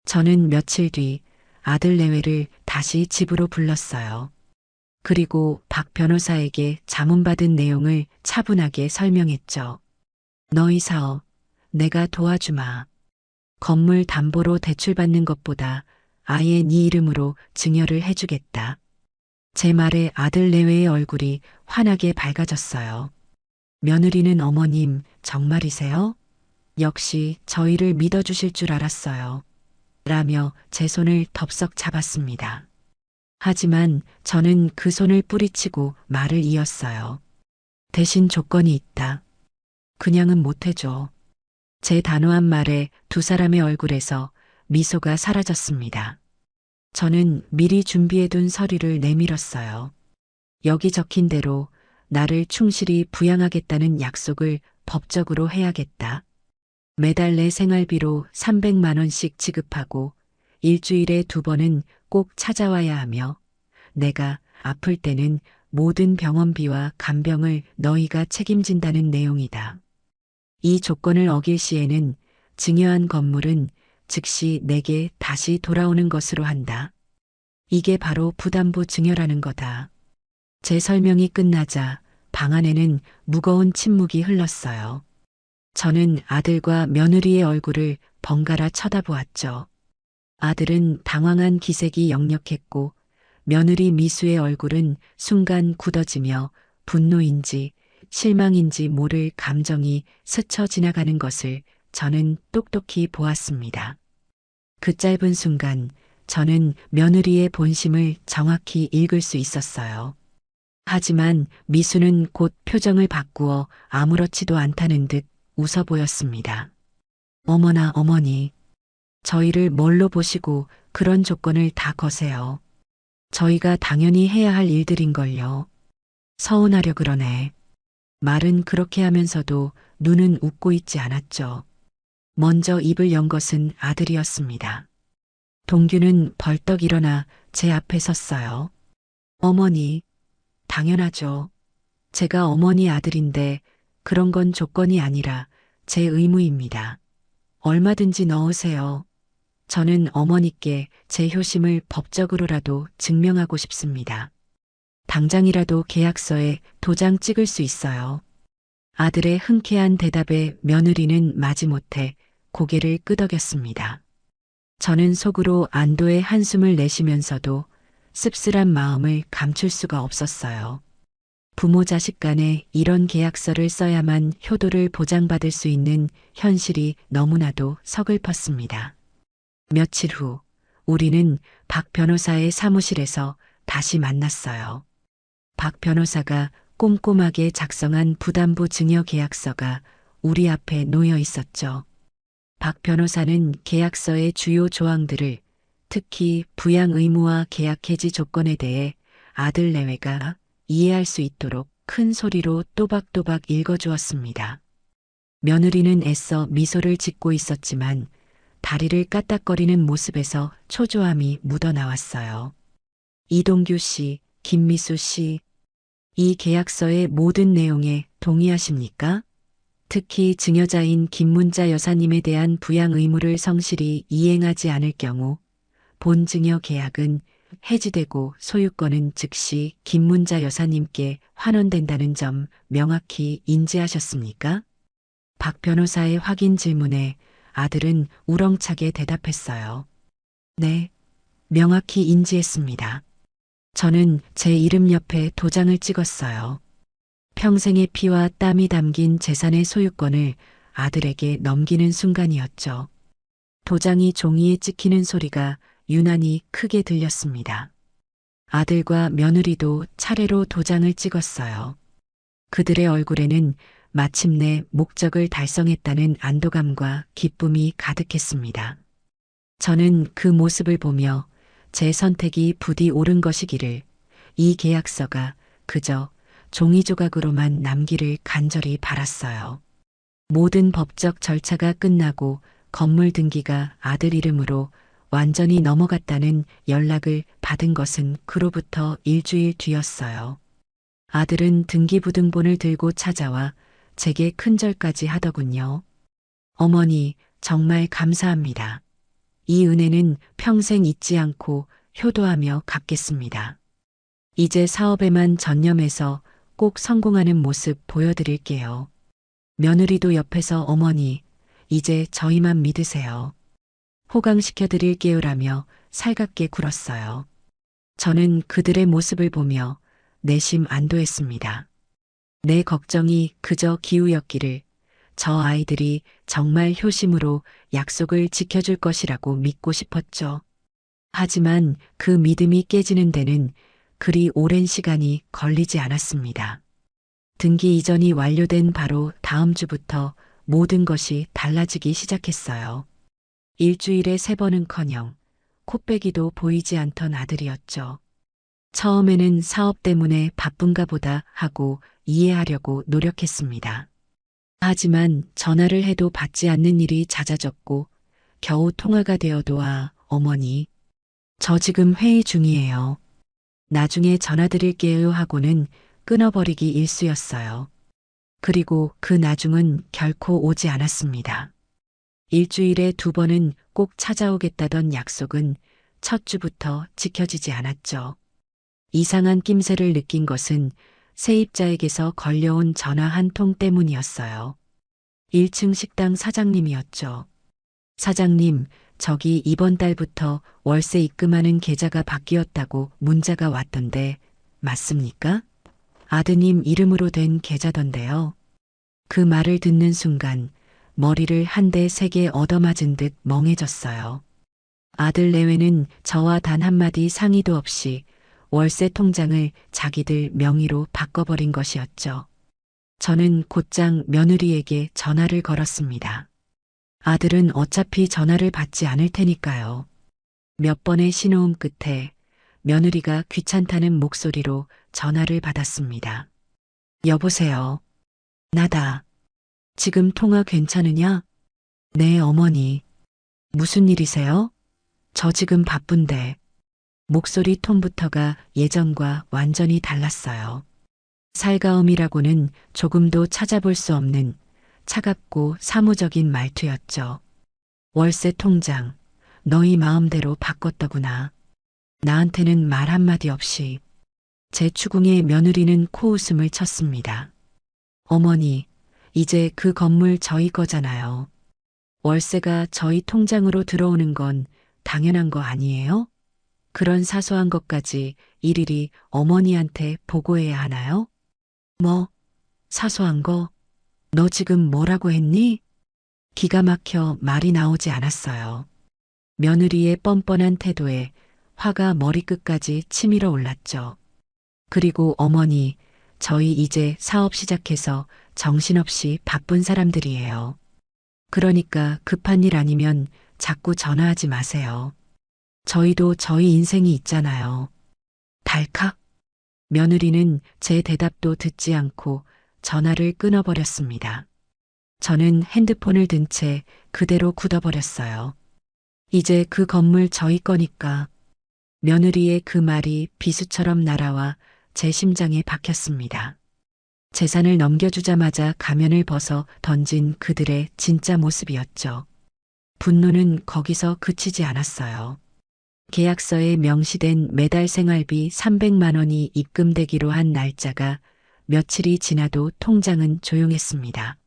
저는 며칠 뒤 아들 내외를 다시 집으로 불렀어요. 그리고 박 변호사에게 자문받은 내용을 차분하게 설명했죠. 너희 사업, 내가 도와주마. 건물 담보로 대출받는 것보다 아예 네 이름으로 증여를 해주겠다. 제 말에 아들 내외의 얼굴이 환하게 밝아졌어요. 며느리는 어머님, 정말이세요? 역시 저희를 믿어주실 줄 알았어요. 라며 제 손을 덥석 잡았습니다. 하지만 저는 그 손을 뿌리치고 말을 이었어요. 대신 조건이 있다. 그냥은 못해줘. 제 단호한 말에 두 사람의 얼굴에서 미소가 사라졌습니다. 저는 미리 준비해둔 서류를 내밀었어요. 여기 적힌 대로 나를 충실히 부양하겠다는 약속을 법적으로 해야겠다. 매달 내 생활비로 300만 원씩 지급하고 일주일에 2번은 꼭 찾아와야 하며 내가 아플 때는 모든 병원비와 간병을 너희가 책임진다는 내용이다. 이 조건을 어길 시에는 증여한 건물은 즉시 내게 다시 돌아오는 것으로 한다. 이게 바로 부담부 증여라는 거다. 제 설명이 끝나자 방 안에는 무거운 침묵이 흘렀어요. 저는 아들과 며느리의 얼굴을 번갈아 쳐다보았죠. 아들은 당황한 기색이 역력했고 며느리 미수의 얼굴은 순간 굳어지며 분노인지 실망인지 모를 감정이 스쳐 지나가는 것을 저는 똑똑히 보았습니다. 그 짧은 순간 저는 며느리의 본심을 정확히 읽을 수 있었어요. 하지만 미수는 곧 표정을 바꾸어 아무렇지도 않다는 듯 웃어 보였습니다. 어머나 어머니, 저희를 뭘로 보시고 그런 조건을 다 거세요. 저희가 당연히 해야 할 일들인걸요. 서운하려 그러네. 말은 그렇게 하면서도 눈은 웃고 있지 않았죠. 먼저 입을 연 것은 아들이었습니다. 동규는 벌떡 일어나 제 앞에 섰어요. 어머니, 당연하죠. 제가 어머니 아들인데 그런 건 조건이 아니라 제 의무입니다. 얼마든지 넣으세요. 저는 어머니께 제 효심을 법적으로라도 증명하고 싶습니다. 당장이라도 계약서에 도장 찍을 수 있어요. 아들의 흔쾌한 대답에 며느리는 마지못해 고개를 끄덕였습니다. 저는 속으로 안도의 한숨을 내쉬면서도 씁쓸한 마음을 감출 수가 없었어요. 부모 자식 간에 이런 계약서를 써야만 효도를 보장받을 수 있는 현실이 너무나도 서글펐습니다. 며칠 후 우리는 박 변호사의 사무실에서 다시 만났어요. 박 변호사가 꼼꼼하게 작성한 부담부 증여 계약서가 우리 앞에 놓여 있었죠. 박 변호사는 계약서의 주요 조항들을 특히 부양 의무와 계약 해지 조건에 대해 아들 내외가 이해할 수 있도록 큰 소리로 또박또박 읽어주었습니다. 며느리는 애써 미소를 짓고 있었지만 다리를 까딱거리는 모습에서 초조함이 묻어나왔어요. 이동규 씨, 김미수 씨, 이 계약서의 모든 내용에 동의하십니까? 특히 증여자인 김문자 여사님에 대한 부양 의무를 성실히 이행하지 않을 경우 본 증여 계약은 해지되고 소유권은 즉시 김문자 여사님께 환원된다는 점 명확히 인지하셨습니까? 박 변호사의 확인 질문에 아들은 우렁차게 대답했어요. 네, 명확히 인지했습니다. 저는 제 이름 옆에 도장을 찍었어요. 평생의 피와 땀이 담긴 재산의 소유권을 아들에게 넘기는 순간이었죠. 도장이 종이에 찍히는 소리가 유난히 크게 들렸습니다. 아들과 며느리도 차례로 도장을 찍었어요. 그들의 얼굴에는 마침내 목적을 달성했다는 안도감과 기쁨이 가득했습니다. 저는 그 모습을 보며 제 선택이 부디 옳은 것이기를, 이 계약서가 그저 종이 조각으로만 남기를 간절히 바랐어요. 모든 법적 절차가 끝나고 건물 등기가 아들 이름으로 완전히 넘어갔다는 연락을 받은 것은 그로부터 일주일 뒤였어요. 아들은 등기부등본을 들고 찾아와 제게 큰절까지 하더군요. 어머니, 정말 감사합니다. 이 은혜는 평생 잊지 않고 효도하며 갚겠습니다. 이제 사업에만 전념해서 꼭 성공하는 모습 보여드릴게요. 며느리도 옆에서 어머니, 이제 저희만 믿으세요. 호강시켜드릴게요라며 살갑게 굴었어요. 저는 그들의 모습을 보며 내심 안도했습니다. 내 걱정이 그저 기우였기를, 저 아이들이 정말 효심으로 약속을 지켜줄 것이라고 믿고 싶었죠. 하지만 그 믿음이 깨지는 데는 그리 오랜 시간이 걸리지 않았습니다. 등기 이전이 완료된 바로 다음 주부터 모든 것이 달라지기 시작했어요. 일주일에 3번은커녕 코빼기도 보이지 않던 아들이었죠. 처음에는 사업 때문에 바쁜가 보다 하고 이해하려고 노력했습니다. 하지만 전화를 해도 받지 않는 일이 잦아졌고 겨우 통화가 되어도 어머니, 저 지금 회의 중이에요. 나중에 전화드릴게요 하고는 끊어버리기 일쑤였어요. 그리고 그 나중은 결코 오지 않았습니다. 일주일에 2번은 꼭 찾아오겠다던 약속은 첫 주부터 지켜지지 않았죠. 이상한 낌새를 느낀 것은 세입자에게서 걸려온 전화 한 통 때문이었어요. 1층 식당 사장님이었죠. 사장님, 저기 이번 달부터 월세 입금하는 계좌가 바뀌었다고 문자가 왔던데 맞습니까? 아드님 이름으로 된 계좌던데요. 그 말을 듣는 순간 머리를 한 대 세게 얻어맞은 듯 멍해졌어요. 아들 내외는 저와 단 한마디 상의도 없이 월세 통장을 자기들 명의로 바꿔버린 것이었죠. 저는 곧장 며느리에게 전화를 걸었습니다. 아들은 어차피 전화를 받지 않을 테니까요. 몇 번의 신호음 끝에 며느리가 귀찮다는 목소리로 전화를 받았습니다. 여보세요. 나다. 지금 통화 괜찮으냐? 네, 어머니. 무슨 일이세요? 저 지금 바쁜데. 목소리 톤부터가 예전과 완전히 달랐어요. 살가움이라고는 조금도 찾아볼 수 없는 차갑고 사무적인 말투였죠. 월세 통장, 너희 마음대로 바꿨더구나. 나한테는 말 한마디 없이. 제 추궁에 며느리는 코웃음을 쳤습니다. 어머니, 이제 그 건물 저희 거잖아요. 월세가 저희 통장으로 들어오는 건 당연한 거 아니에요? 그런 사소한 것까지 일일이 어머니한테 보고해야 하나요? 뭐, 사소한 거? 너 지금 뭐라고 했니? 기가 막혀 말이 나오지 않았어요. 며느리의 뻔뻔한 태도에 화가 머리끝까지 치밀어 올랐죠. 그리고 어머니, 저희 이제 사업 시작해서 정신없이 바쁜 사람들이에요. 그러니까 급한 일 아니면 자꾸 전화하지 마세요. 저희도 저희 인생이 있잖아요. 달칵. 며느리는 제 대답도 듣지 않고 전화를 끊어버렸습니다. 저는 핸드폰을 든 채 그대로 굳어버렸어요. 이제 그 건물 저희 거니까. 며느리의 그 말이 비수처럼 날아와 제 심장에 박혔습니다. 재산을 넘겨주자마자 가면을 벗어 던진 그들의 진짜 모습이었죠. 분노는 거기서 그치지 않았어요. 계약서에 명시된 매달 생활비 300만 원이 입금되기로 한 날짜가 며칠이 지나도 통장은 조용했습니다.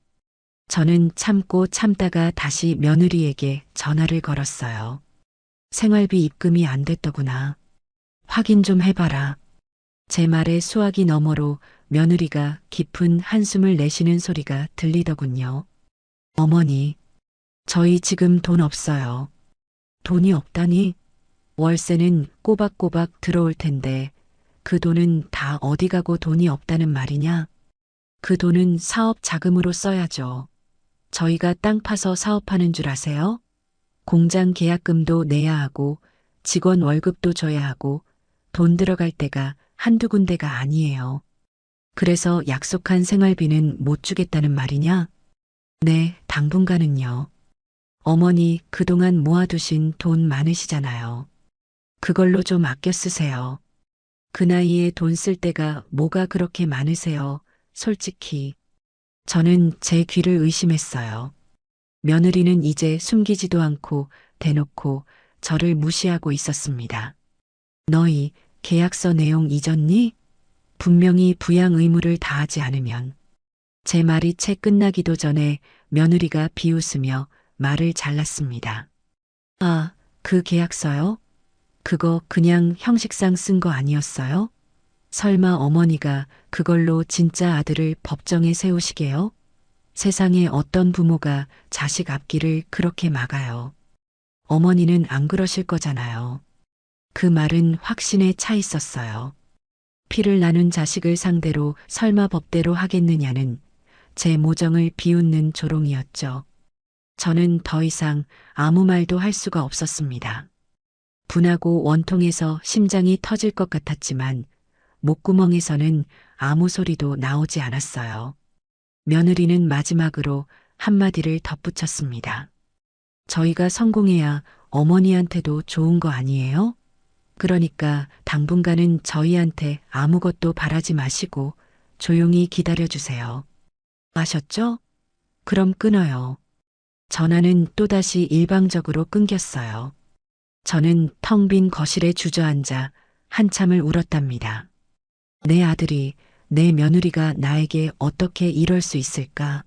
저는 참고 참다가 다시 며느리에게 전화를 걸었어요. 생활비 입금이 안 됐더구나. 확인 좀 해봐라. 제 말에 수화기 너머로 며느리가 깊은 한숨을 내쉬는 소리가 들리더군요. 어머니, 저희 지금 돈 없어요. 돈이 없다니? 월세는 꼬박꼬박 들어올 텐데 그 돈은 다 어디 가고 돈이 없다는 말이냐? 그 돈은 사업 자금으로 써야죠. 저희가 땅 파서 사업하는 줄 아세요? 공장 계약금도 내야 하고 직원 월급도 줘야 하고 돈 들어갈 때가 한두 군데가 아니에요. 그래서 약속한 생활비는 못 주겠다는 말이냐? 네, 당분간은요. 어머니 그동안 모아두신 돈 많으시잖아요. 그걸로 좀 아껴 쓰세요. 그 나이에 돈 쓸 때가 뭐가 그렇게 많으세요? 솔직히. 저는 제 귀를 의심했어요. 며느리는 이제 숨기지도 않고 대놓고 저를 무시하고 있었습니다. 너희 계약서 내용 잊었니? 분명히 부양 의무를 다하지 않으면. 제 말이 채 끝나기도 전에 며느리가 비웃으며 말을 잘랐습니다. 아, 그 계약서요? 그거 그냥 형식상 쓴 거 아니었어요? 설마 어머니가 그걸로 진짜 아들을 법정에 세우시게요? 세상에 어떤 부모가 자식 앞길을 그렇게 막아요. 어머니는 안 그러실 거잖아요. 그 말은 확신에 차 있었어요. 피를 나눈 자식을 상대로 설마 법대로 하겠느냐는 제 모정을 비웃는 조롱이었죠. 저는 더 이상 아무 말도 할 수가 없었습니다. 분하고 원통해서 심장이 터질 것 같았지만 목구멍에서는 아무 소리도 나오지 않았어요. 며느리는 마지막으로 한마디를 덧붙였습니다. 저희가 성공해야 어머니한테도 좋은 거 아니에요? 그러니까 당분간은 저희한테 아무것도 바라지 마시고 조용히 기다려주세요. 아셨죠? 그럼 끊어요. 전화는 또다시 일방적으로 끊겼어요. 저는 텅 빈 거실에 주저앉아 한참을 울었답니다. 내 아들이, 내 며느리가 나에게 어떻게 이럴 수 있을까?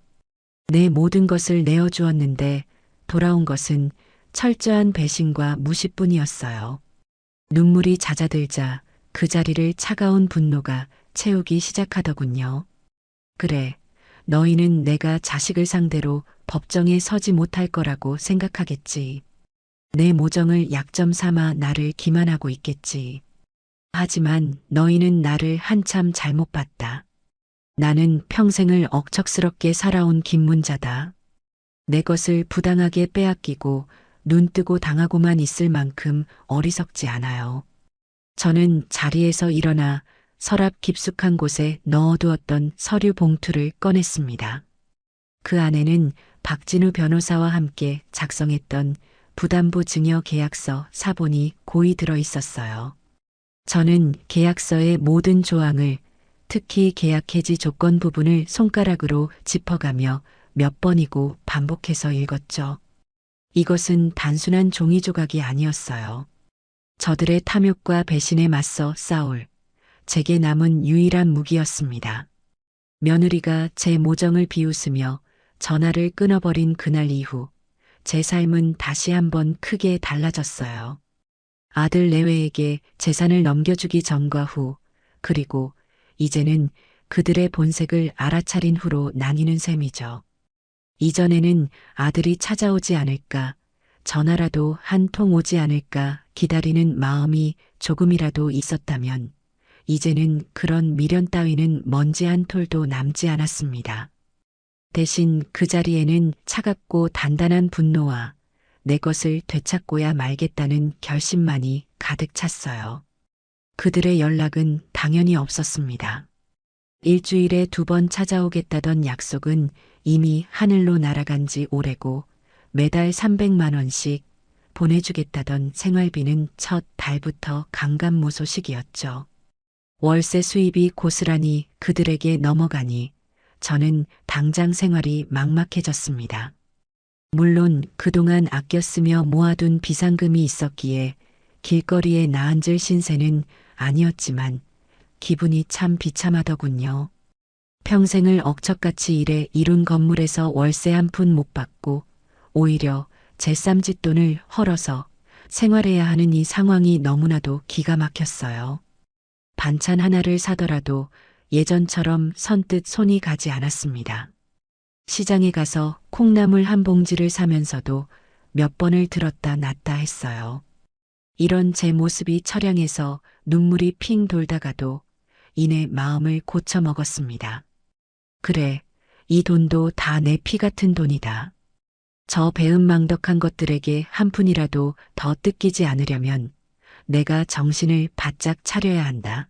내 모든 것을 내어주었는데 돌아온 것은 철저한 배신과 무시뿐이었어요. 눈물이 잦아들자 그 자리를 차가운 분노가 채우기 시작하더군요. 그래, 너희는 내가 자식을 상대로 법정에 서지 못할 거라고 생각하겠지. 내 모정을 약점 삼아 나를 기만하고 있겠지. 하지만 너희는 나를 한참 잘못 봤다. 나는 평생을 억척스럽게 살아온 김문자다. 내 것을 부당하게 빼앗기고 눈뜨고 당하고만 있을 만큼 어리석지 않아요. 저는 자리에서 일어나 서랍 깊숙한 곳에 넣어두었던 서류 봉투를 꺼냈습니다. 그 안에는 박진우 변호사와 함께 작성했던 부담부 증여 계약서 사본이 고이 들어 있었어요. 저는 계약서의 모든 조항을, 특히 계약 해지 조건 부분을 손가락으로 짚어가며 몇 번이고 반복해서 읽었죠. 이것은 단순한 종이 조각이 아니었어요. 저들의 탐욕과 배신에 맞서 싸울 제게 남은 유일한 무기였습니다. 며느리가 제 모정을 비웃으며 전화를 끊어버린 그날 이후 제 삶은 다시 한번 크게 달라졌어요. 아들 내외에게 재산을 넘겨주기 전과 후, 그리고 이제는 그들의 본색을 알아차린 후로 나뉘는 셈이죠. 이전에는 아들이 찾아오지 않을까, 전화라도 한 통 오지 않을까 기다리는 마음이 조금이라도 있었다면, 이제는 그런 미련 따위는 먼지 한 톨도 남지 않았습니다. 대신 그 자리에는 차갑고 단단한 분노와 내 것을 되찾고야 말겠다는 결심만이 가득 찼어요. 그들의 연락은 당연히 없었습니다. 일주일에 2번 찾아오겠다던 약속은 이미 하늘로 날아간 지 오래고 매달 300만 원씩 보내주겠다던 생활비는 첫 달부터 강간무소식이었죠. 월세 수입이 고스란히 그들에게 넘어가니 저는 당장 생활이 막막해졌습니다. 물론 그동안 아껴 쓰며 모아둔 비상금이 있었기에 길거리에 나앉을 신세는 아니었지만 기분이 참 비참하더군요. 평생을 억척같이 일해 이룬 건물에서 월세 한 푼 못 받고 오히려 제 쌈짓돈을 헐어서 생활해야 하는 이 상황이 너무나도 기가 막혔어요. 반찬 하나를 사더라도 예전처럼 선뜻 손이 가지 않았습니다. 시장에 가서 콩나물 한 봉지를 사면서도 몇 번을 들었다 놨다 했어요. 이런 제 모습이 처량해서 눈물이 핑 돌다가도 이내 마음을 고쳐 먹었습니다. 그래, 이 돈도 다 내 피 같은 돈이다. 저 배은망덕한 것들에게 한 푼이라도 더 뜯기지 않으려면 내가 정신을 바짝 차려야 한다.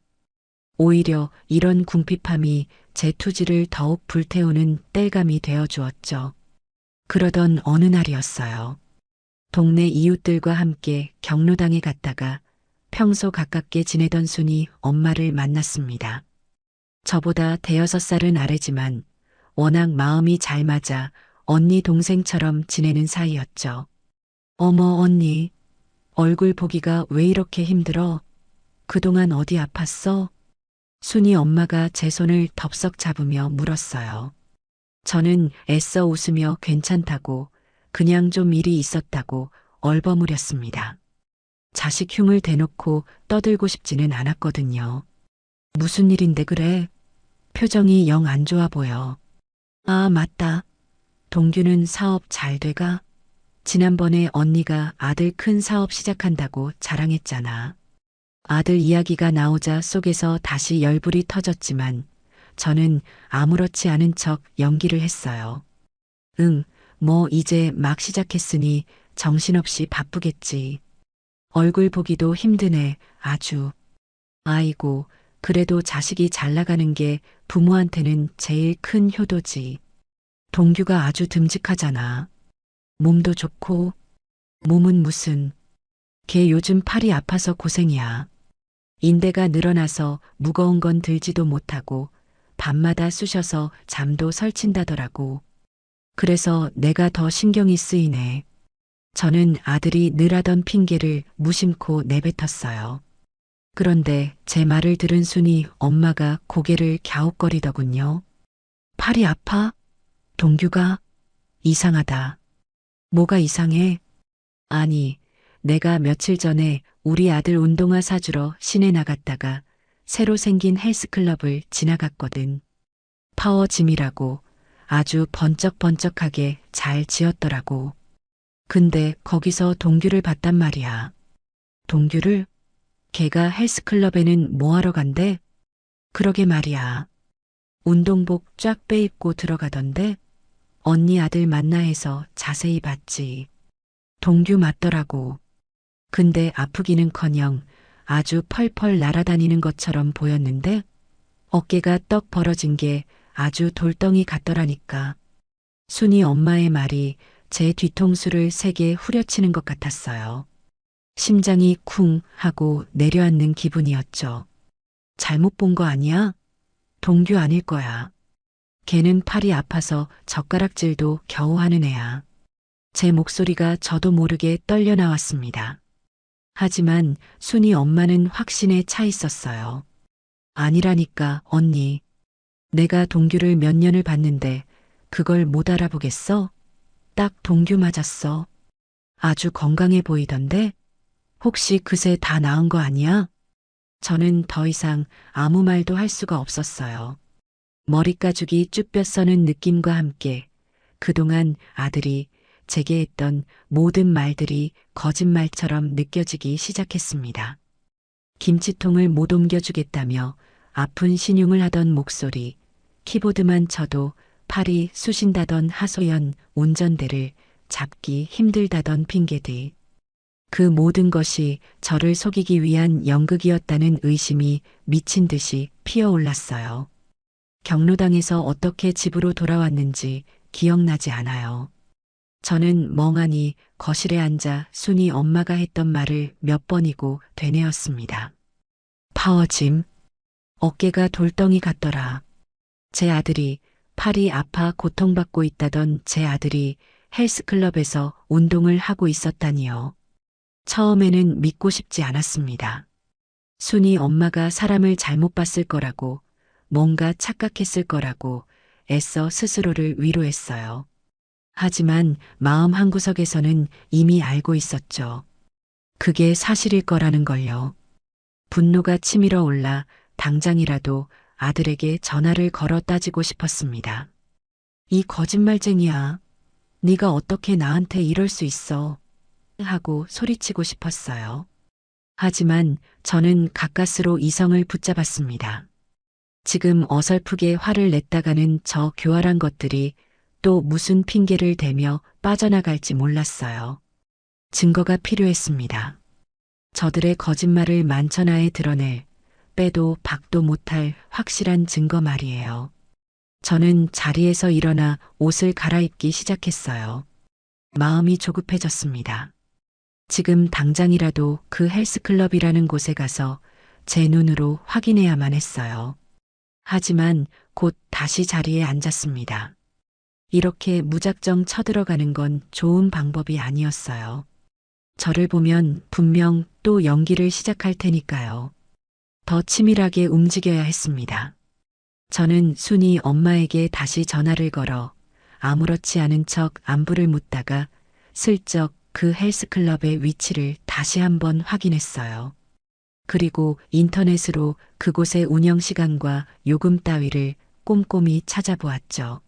오히려 이런 궁핍함이 제 투지를 더욱 불태우는 땔감이 되어 주었죠. 그러던 어느 날이었어요. 동네 이웃들과 함께 경로당에 갔다가 평소 가깝게 지내던 순이 엄마를 만났습니다. 저보다 대여섯 살은 아래지만 워낙 마음이 잘 맞아 언니 동생처럼 지내는 사이였죠. 어머 언니, 얼굴 보기가 왜 이렇게 힘들어? 그동안 어디 아팠어? 순이 엄마가 제 손을 덥석 잡으며 물었어요. 저는 애써 웃으며 괜찮다고 그냥 좀 일이 있었다고 얼버무렸습니다. 자식 흉을 대놓고 떠들고 싶지는 않았거든요. 무슨 일인데 그래? 표정이 영 안 좋아 보여. 아, 맞다. 동규는 사업 잘 돼가? 지난번에 언니가 아들 큰 사업 시작한다고 자랑했잖아. 아들 이야기가 나오자 속에서 다시 열불이 터졌지만 저는 아무렇지 않은 척 연기를 했어요. 응, 뭐 이제 막 시작했으니 정신없이 바쁘겠지. 얼굴 보기도 힘드네, 아주. 아이고, 그래도 자식이 잘 나가는 게 부모한테는 제일 큰 효도지. 동규가 아주 듬직하잖아. 몸도 좋고, 몸은 무슨, 걔 요즘 팔이 아파서 고생이야. 인대가 늘어나서 무거운 건 들지도 못하고 밤마다 쑤셔서 잠도 설친다더라고. 그래서 내가 더 신경이 쓰이네. 저는 아들이 늘 하던 핑계를 무심코 내뱉었어요. 그런데 제 말을 들은 순이 엄마가 고개를 갸웃거리더군요. 팔이 아파? 동규가? 이상하다. 뭐가 이상해? 아니, 내가 며칠 전에 우리 아들 운동화 사주러 시내 나갔다가 새로 생긴 헬스클럽을 지나갔거든. 파워짐이라고 아주 번쩍번쩍하게 잘 지었더라고. 근데 거기서 동규를 봤단 말이야. 동규를? 걔가 헬스클럽에는 뭐하러 간대? 그러게 말이야. 운동복 쫙 빼입고 들어가던데 언니 아들 만나 해서 자세히 봤지. 동규 맞더라고. 근데 아프기는커녕 아주 펄펄 날아다니는 것처럼 보였는데 어깨가 떡 벌어진 게 아주 돌덩이 같더라니까. 순이 엄마의 말이 제 뒤통수를 세게 후려치는 것 같았어요. 심장이 쿵 하고 내려앉는 기분이었죠. 잘못 본 거 아니야? 동규 아닐 거야. 걔는 팔이 아파서 젓가락질도 겨우 하는 애야. 제 목소리가 저도 모르게 떨려 나왔습니다. 하지만 순이 엄마는 확신에 차 있었어요. 아니라니까 언니. 내가 동규를 몇 년을 봤는데 그걸 못 알아보겠어? 딱 동규 맞았어. 아주 건강해 보이던데? 혹시 그새 다 나은 거 아니야? 저는 더 이상 아무 말도 할 수가 없었어요. 머리가죽이 쭈뼛 서는 느낌과 함께 그동안 아들이 제게 했던 모든 말들이 거짓말처럼 느껴지기 시작했습니다. 김치통을 못 옮겨주겠다며 아픈 신용을 하던 목소리, 키보드만 쳐도 팔이 쑤신다던 하소연 운전대를 잡기 힘들다던 핑계들. 그 모든 것이 저를 속이기 위한 연극이었다는 의심이 미친 듯이 피어올랐어요. 경로당에서 어떻게 집으로 돌아왔는지 기억나지 않아요. 저는 멍하니 거실에 앉아 순이 엄마가 했던 말을 몇 번이고 되뇌었습니다. 파워짐, 어깨가 돌덩이 같더라. 제 아들이 팔이 아파 고통받고 있다던 제 아들이 헬스클럽에서 운동을 하고 있었다니요. 처음에는 믿고 싶지 않았습니다. 순이 엄마가 사람을 잘못 봤을 거라고, 뭔가 착각했을 거라고 애써 스스로를 위로했어요. 하지만 마음 한구석에서는 이미 알고 있었죠. 그게 사실일 거라는 걸요. 분노가 치밀어 올라 당장이라도 아들에게 전화를 걸어 따지고 싶었습니다. 이 거짓말쟁이야. 네가 어떻게 나한테 이럴 수 있어? 하고 소리치고 싶었어요. 하지만 저는 가까스로 이성을 붙잡았습니다. 지금 어설프게 화를 냈다가는 저 교활한 것들이 또 무슨 핑계를 대며 빠져나갈지 몰랐어요. 증거가 필요했습니다. 저들의 거짓말을 만천하에 드러낼 빼도 박도 못할 확실한 증거 말이에요. 저는 자리에서 일어나 옷을 갈아입기 시작했어요. 마음이 조급해졌습니다. 지금 당장이라도 그 헬스클럽이라는 곳에 가서 제 눈으로 확인해야만 했어요. 하지만 곧 다시 자리에 앉았습니다. 이렇게 무작정 쳐들어가는 건 좋은 방법이 아니었어요. 저를 보면 분명 또 연기를 시작할 테니까요. 더 치밀하게 움직여야 했습니다. 저는 순이 엄마에게 다시 전화를 걸어 아무렇지 않은 척 안부를 묻다가 슬쩍 그 헬스클럽의 위치를 다시 한번 확인했어요. 그리고 인터넷으로 그곳의 운영 시간과 요금 따위를 꼼꼼히 찾아보았죠.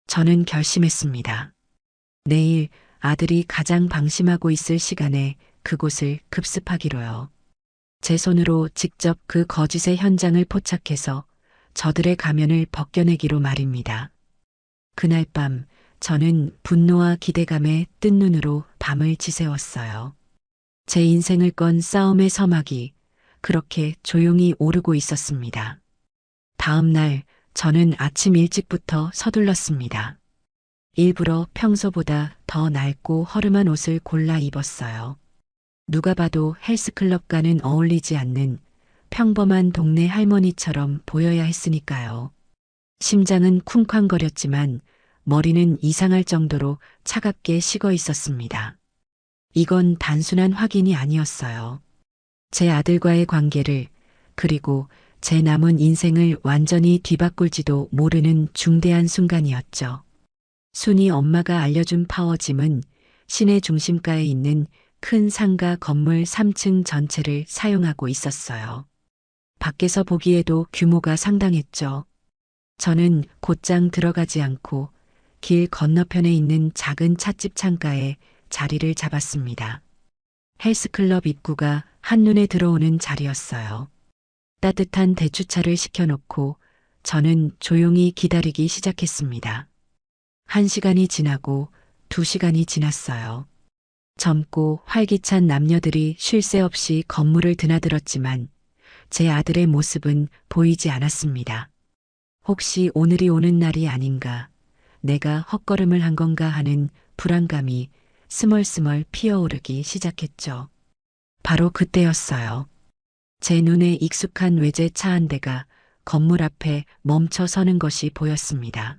저는 결심했습니다. 내일 아들이 가장 방심하고 있을 시간에 그곳을 급습하기로요. 제 손으로 직접 그 거짓의 현장을 포착해서 저들의 가면을 벗겨내기로 말입니다. 그날 밤 저는 분노와 기대감에 뜬 눈으로 밤을 지새웠어요. 제 인생을 건 싸움의 서막이 그렇게 조용히 오르고 있었습니다. 다음 날 저는 아침 일찍부터 서둘렀습니다. 일부러 평소보다 더 낡고 허름한 옷을 골라 입었어요. 누가 봐도 헬스클럽과는 어울리지 않는 평범한 동네 할머니처럼 보여야 했으니까요. 심장은 쿵쾅거렸지만 머리는 이상할 정도로 차갑게 식어 있었습니다. 이건 단순한 확인이 아니었어요. 제 아들과의 관계를 그리고 제 남은 인생을 완전히 뒤바꿀지도 모르는 중대한 순간이었죠. 순이 엄마가 알려준 파워짐은 시내 중심가에 있는 큰 상가 건물 3층 전체를 사용하고 있었어요. 밖에서 보기에도 규모가 상당했죠. 저는 곧장 들어가지 않고 길 건너편에 있는 작은 찻집 창가에 자리를 잡았습니다. 헬스클럽 입구가 한눈에 들어오는 자리였어요. 따뜻한 대추차를 시켜놓고 저는 조용히 기다리기 시작했습니다. 1시간이 지나고 2시간이 지났어요. 젊고 활기찬 남녀들이 쉴 새 없이 건물을 드나들었지만 제 아들의 모습은 보이지 않았습니다. 혹시 오늘이 오는 날이 아닌가, 내가 헛걸음을 한 건가 하는 불안감이 스멀스멀 피어오르기 시작했죠. 바로 그때였어요. 제 눈에 익숙한 외제차 한 대가 건물 앞에 멈춰 서는 것이 보였습니다.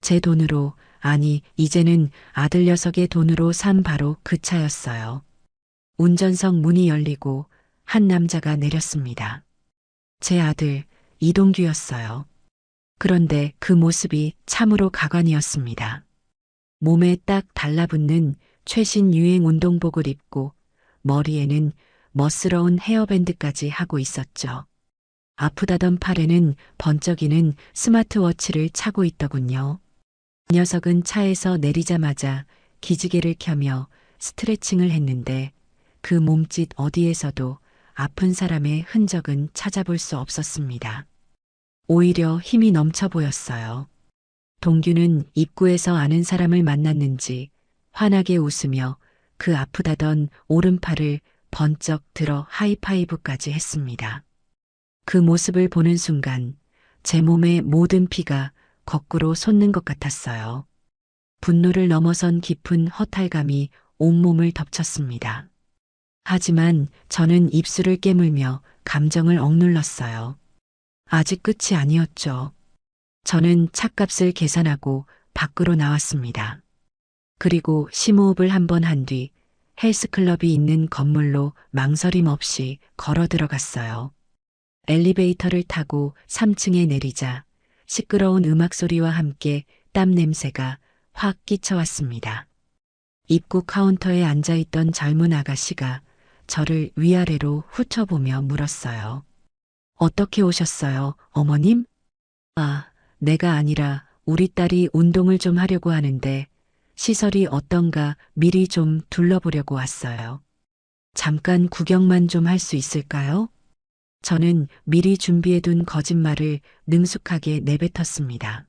제 돈으로, 아니, 이제는 아들 녀석의 돈으로 산 바로 그 차였어요. 운전석 문이 열리고 한 남자가 내렸습니다. 제 아들, 이동규였어요. 그런데 그 모습이 참으로 가관이었습니다. 몸에 딱 달라붙는 최신 유행 운동복을 입고 머리에는 멋스러운 헤어밴드까지 하고 있었죠. 아프다던 팔에는 번쩍이는 스마트워치를 차고 있더군요. 녀석은 차에서 내리자마자 기지개를 켜며 스트레칭을 했는데 그 몸짓 어디에서도 아픈 사람의 흔적은 찾아볼 수 없었습니다. 오히려 힘이 넘쳐 보였어요. 동규는 입구에서 아는 사람을 만났는지 환하게 웃으며 그 아프다던 오른팔을 번쩍 들어 하이파이브까지 했습니다. 그 모습을 보는 순간 제 몸의 모든 피가 거꾸로 솟는 것 같았어요. 분노를 넘어선 깊은 허탈감이 온몸을 덮쳤습니다. 하지만 저는 입술을 깨물며 감정을 억눌렀어요. 아직 끝이 아니었죠. 저는 차값을 계산하고 밖으로 나왔습니다. 그리고 심호흡을 한 번 한 뒤 헬스클럽이 있는 건물로 망설임 없이 걸어 들어갔어요. 엘리베이터를 타고 3층에 내리자 시끄러운 음악 소리와 함께 땀 냄새가 확 끼쳐왔습니다. 입구 카운터에 앉아있던 젊은 아가씨가 저를 위아래로 훑어보며 물었어요. 어떻게 오셨어요, 어머님? 아, 내가 아니라 우리 딸이 운동을 좀 하려고 하는데 시설이 어떤가 미리 좀 둘러보려고 왔어요. 잠깐 구경만 좀 할 수 있을까요? 저는 미리 준비해둔 거짓말을 능숙하게 내뱉었습니다.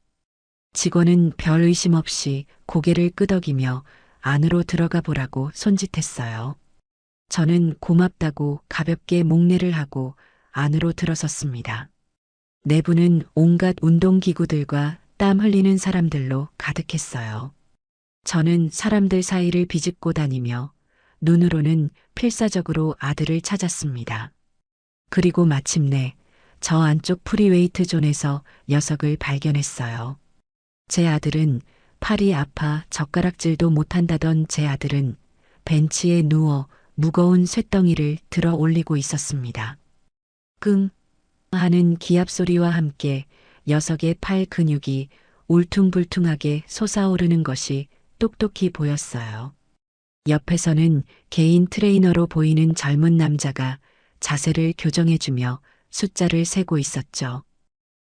직원은 별 의심 없이 고개를 끄덕이며 안으로 들어가 보라고 손짓했어요. 저는 고맙다고 가볍게 목례를 하고 안으로 들어섰습니다. 내부는 온갖 운동기구들과 땀 흘리는 사람들로 가득했어요. 저는 사람들 사이를 비집고 다니며 눈으로는 필사적으로 아들을 찾았습니다. 그리고 마침내 저 안쪽 프리웨이트 존에서 녀석을 발견했어요. 제 아들은 팔이 아파 젓가락질도 못한다던 제 아들은 벤치에 누워 무거운 쇳덩이를 들어 올리고 있었습니다. 끙 하는 기합 소리와 함께 녀석의 팔 근육이 울퉁불퉁하게 솟아오르는 것이 똑똑히 보였어요. 옆에서는 개인 트레이너로 보이는 젊은 남자가 자세를 교정해주며 숫자를 세고 있었죠.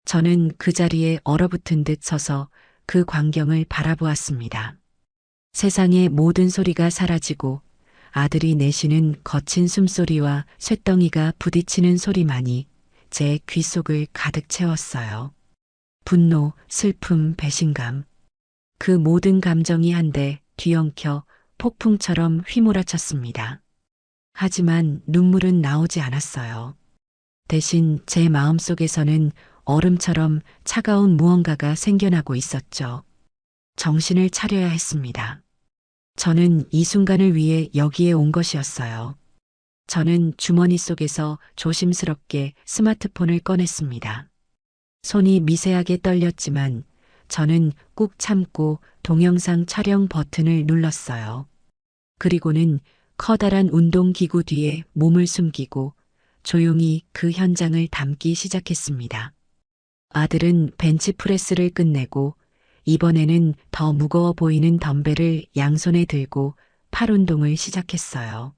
저는 그 자리에 얼어붙은 듯 서서 그 광경을 바라보았습니다. 세상의 모든 소리가 사라지고 아들이 내쉬는 거친 숨소리와 쇳덩이가 부딪히는 소리만이 제 귓속을 가득 채웠어요. 분노, 슬픔, 배신감. 그 모든 감정이 한데 뒤엉켜 폭풍처럼 휘몰아쳤습니다. 하지만 눈물은 나오지 않았어요. 대신 제 마음속에서는 얼음처럼 차가운 무언가가 생겨나고 있었죠. 정신을 차려야 했습니다. 저는 이 순간을 위해 여기에 온 것이었어요. 저는 주머니 속에서 조심스럽게 스마트폰을 꺼냈습니다. 손이 미세하게 떨렸지만 저는 꾹 참고 동영상 촬영 버튼을 눌렀어요. 그리고는 커다란 운동기구 뒤에 몸을 숨기고 조용히 그 현장을 담기 시작했습니다. 아들은 벤치프레스를 끝내고 이번에는 더 무거워 보이는 덤벨을 양손에 들고 팔 운동을 시작했어요.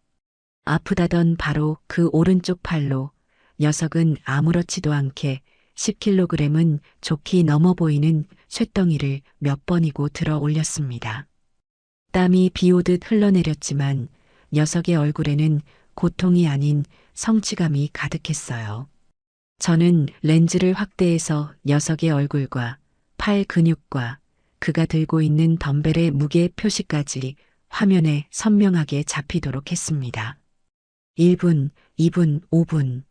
아프다던 바로 그 오른쪽 팔로 녀석은 아무렇지도 않게 10kg은 좋게 넘어 보이는 쇳덩이를 몇 번이고 들어 올렸습니다. 땀이 비오듯 흘러내렸지만 녀석의 얼굴에는 고통이 아닌 성취감이 가득했어요. 저는 렌즈를 확대해서 녀석의 얼굴과 팔 근육과 그가 들고 있는 덤벨의 무게 표시까지 화면에 선명하게 잡히도록 했습니다. 1분, 2분, 5분.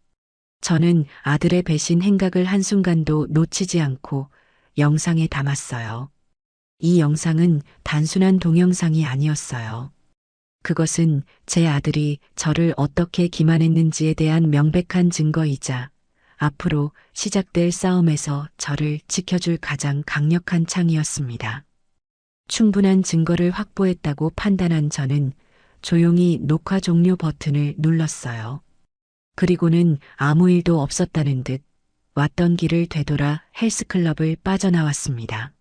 저는 아들의 배신 행각을 한순간도 놓치지 않고 영상에 담았어요. 이 영상은 단순한 동영상이 아니었어요. 그것은 제 아들이 저를 어떻게 기만했는지에 대한 명백한 증거이자 앞으로 시작될 싸움에서 저를 지켜줄 가장 강력한 창이었습니다. 충분한 증거를 확보했다고 판단한 저는 조용히 녹화 종료 버튼을 눌렀어요. 그리고는 아무 일도 없었다는 듯 왔던 길을 되돌아 헬스클럽을 빠져나왔습니다.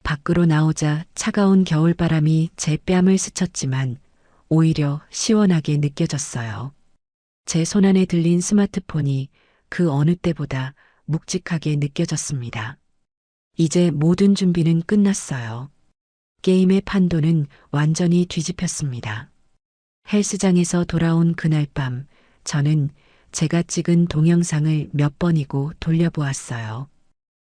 밖으로 나오자 차가운 겨울바람이 제 뺨을 스쳤지만 오히려 시원하게 느껴졌어요. 제 손안에 들린 스마트폰이 그 어느 때보다 묵직하게 느껴졌습니다. 이제 모든 준비는 끝났어요. 게임의 판도는 완전히 뒤집혔습니다. 헬스장에서 돌아온 그날 밤 저는 제가 찍은 동영상을 몇 번이고 돌려보았어요.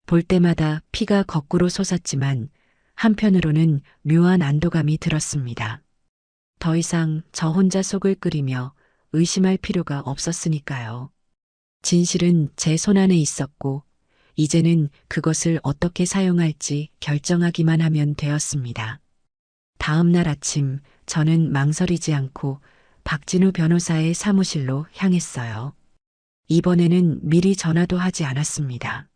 볼 때마다 피가 거꾸로 솟았지만 한편으로는 묘한 안도감이 들었습니다. 더 이상 저 혼자 속을 끓이며 의심할 필요가 없었으니까요. 진실은 제 손안에 있었고 이제는 그것을 어떻게 사용할지 결정하기만 하면 되었습니다. 다음 날 아침 저는 망설이지 않고 박진우 변호사의 사무실로 향했어요. 이번에는 미리 전화도 하지 않았습니다.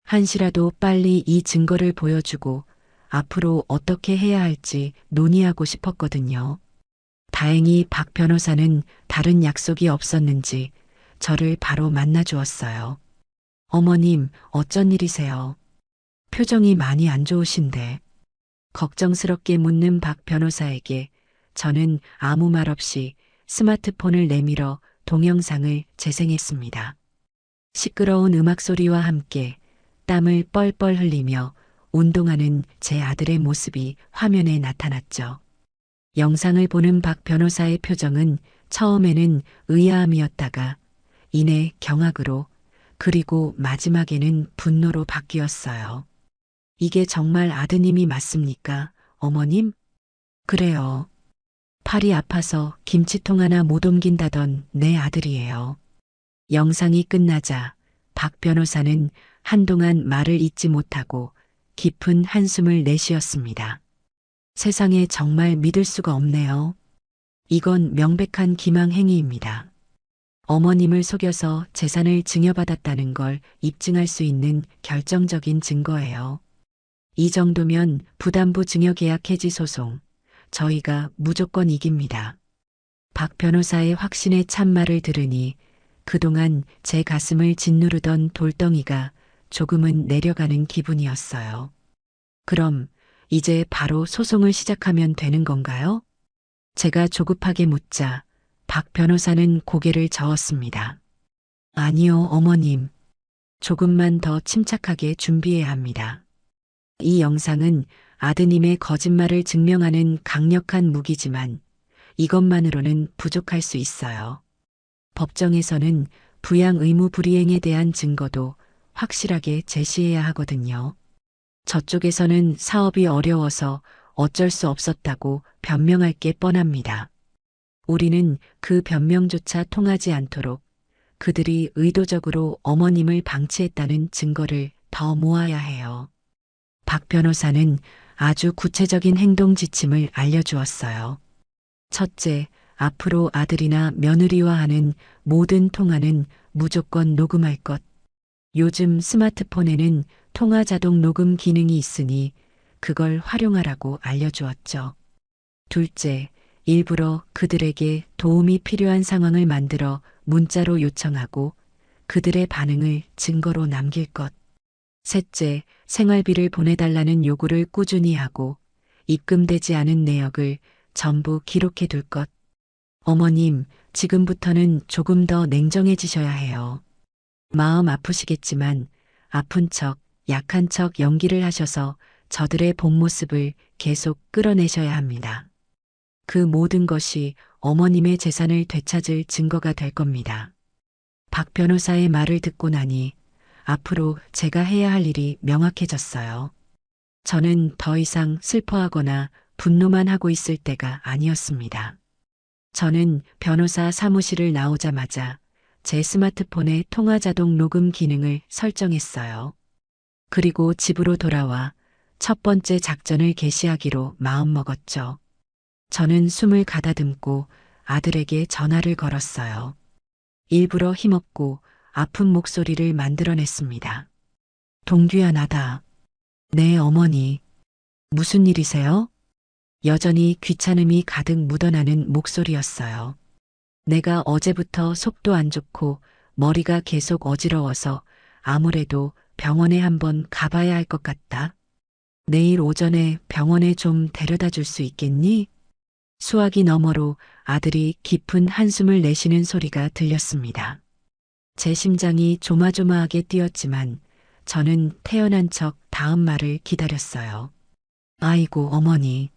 한시라도 빨리 이 증거를 보여주고 앞으로 어떻게 해야 할지 논의하고 싶었거든요. 다행히 박 변호사는 다른 약속이 없었는지 저를 바로 만나 주었어요. 어머님, 어쩐 일이세요? 표정이 많이 안 좋으신데. 걱정스럽게 묻는 박 변호사에게 저는 아무 말 없이 스마트폰을 내밀어 동영상을 재생했습니다. 시끄러운 음악 소리와 함께 땀을 뻘뻘 흘리며 운동하는 제 아들의 모습이 화면에 나타났죠. 영상을 보는 박 변호사의 표정은 처음에는 의아함이었다가 이내 경악으로 그리고 마지막에는 분노로 바뀌었어요. 이게 정말 아드님이 맞습니까, 어머님? 그래요. 팔이 아파서 김치통 하나 못 옮긴다던 내 아들이에요. 영상이 끝나자 박 변호사는 한동안 말을 잇지 못하고 깊은 한숨을 내쉬었습니다. 세상에 정말 믿을 수가 없네요. 이건 명백한 기망행위입니다. 어머님을 속여서 재산을 증여받았다는 걸 입증할 수 있는 결정적인 증거예요. 이 정도면 부담부 증여계약 해지 소송, 저희가 무조건 이깁니다. 박 변호사의 확신의 참말을 들으니 그동안 제 가슴을 짓누르던 돌덩이가 조금은 내려가는 기분이었어요. 그럼 이제 바로 소송을 시작하면 되는 건가요? 제가 조급하게 묻자 박 변호사는 고개를 저었습니다. 아니요, 어머님. 조금만 더 침착하게 준비해야 합니다. 이 영상은 아드님의 거짓말을 증명하는 강력한 무기지만 이것만으로는 부족할 수 있어요. 법정에서는 부양 의무 불이행에 대한 증거도 확실하게 제시해야 하거든요. 저쪽에서는 사업이 어려워서 어쩔 수 없었다고 변명할 게 뻔합니다. 우리는 그 변명조차 통하지 않도록 그들이 의도적으로 어머님을 방치했다는 증거를 더 모아야 해요. 박 변호사는 아주 구체적인 행동 지침을 알려주었어요. 첫째, 앞으로 아들이나 며느리와 하는 모든 통화는 무조건 녹음할 것. 요즘 스마트폰에는 통화 자동 녹음 기능이 있으니 그걸 활용하라고 알려주었죠. 둘째, 일부러 그들에게 도움이 필요한 상황을 만들어 문자로 요청하고 그들의 반응을 증거로 남길 것. 셋째, 생활비를 보내달라는 요구를 꾸준히 하고 입금되지 않은 내역을 전부 기록해 둘 것. 어머님, 지금부터는 조금 더 냉정해지셔야 해요. 마음 아프시겠지만 아픈 척, 약한 척 연기를 하셔서 저들의 본 모습을 계속 끌어내셔야 합니다. 그 모든 것이 어머님의 재산을 되찾을 증거가 될 겁니다. 박 변호사의 말을 듣고 나니 앞으로 제가 해야 할 일이 명확해졌어요. 저는 더 이상 슬퍼하거나 분노만 하고 있을 때가 아니었습니다. 저는 변호사 사무실을 나오자마자 제 스마트폰에 통화 자동 녹음 기능을 설정했어요. 그리고 집으로 돌아와 첫 번째 작전을 개시하기로 마음먹었죠. 저는 숨을 가다듬고 아들에게 전화를 걸었어요. 일부러 힘없고 아픈 목소리를 만들어냈습니다. 동규야, 나다. 네, 어머니. 무슨 일이세요? 여전히 귀찮음이 가득 묻어나는 목소리였어요. 내가 어제부터 속도 안 좋고 머리가 계속 어지러워서 아무래도 병원에 한번 가봐야 할 것 같다. 내일 오전에 병원에 좀 데려다 줄 수 있겠니? 수화기 너머로 아들이 깊은 한숨을 내쉬는 소리가 들렸습니다. 제 심장이 조마조마하게 뛰었지만 저는 태어난 척 다음 말을 기다렸어요. 아이고, 어머니.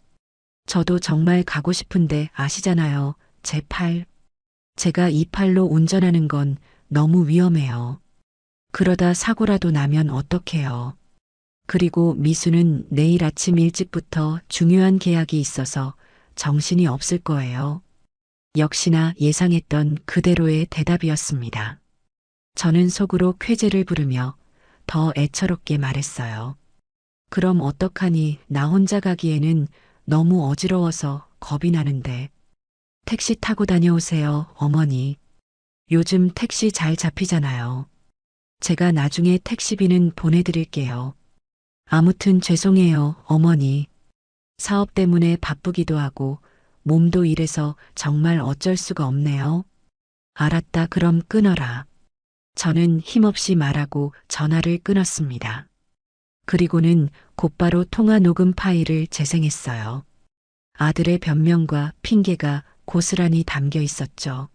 저도 정말 가고 싶은데 아시잖아요. 제 팔. 제가 이 팔로 운전하는 건 너무 위험해요. 그러다 사고라도 나면 어떡해요. 그리고 미수는 내일 아침 일찍부터 중요한 계약이 있어서 정신이 없을 거예요. 역시나 예상했던 그대로의 대답이었습니다. 저는 속으로 쾌재를 부르며 더 애처롭게 말했어요. 그럼 어떡하니, 나 혼자 가기에는 너무 어지러워서 겁이 나는데. 택시 타고 다녀오세요, 어머니. 요즘 택시 잘 잡히잖아요. 제가 나중에 택시비는 보내드릴게요. 아무튼 죄송해요, 어머니. 사업 때문에 바쁘기도 하고 몸도 이래서 정말 어쩔 수가 없네요. 알았다, 그럼 끊어라. 저는 힘없이 말하고 전화를 끊었습니다. 그리고는 곧바로 통화 녹음 파일을 재생했어요. 아들의 변명과 핑계가 고스란히 담겨 있었죠.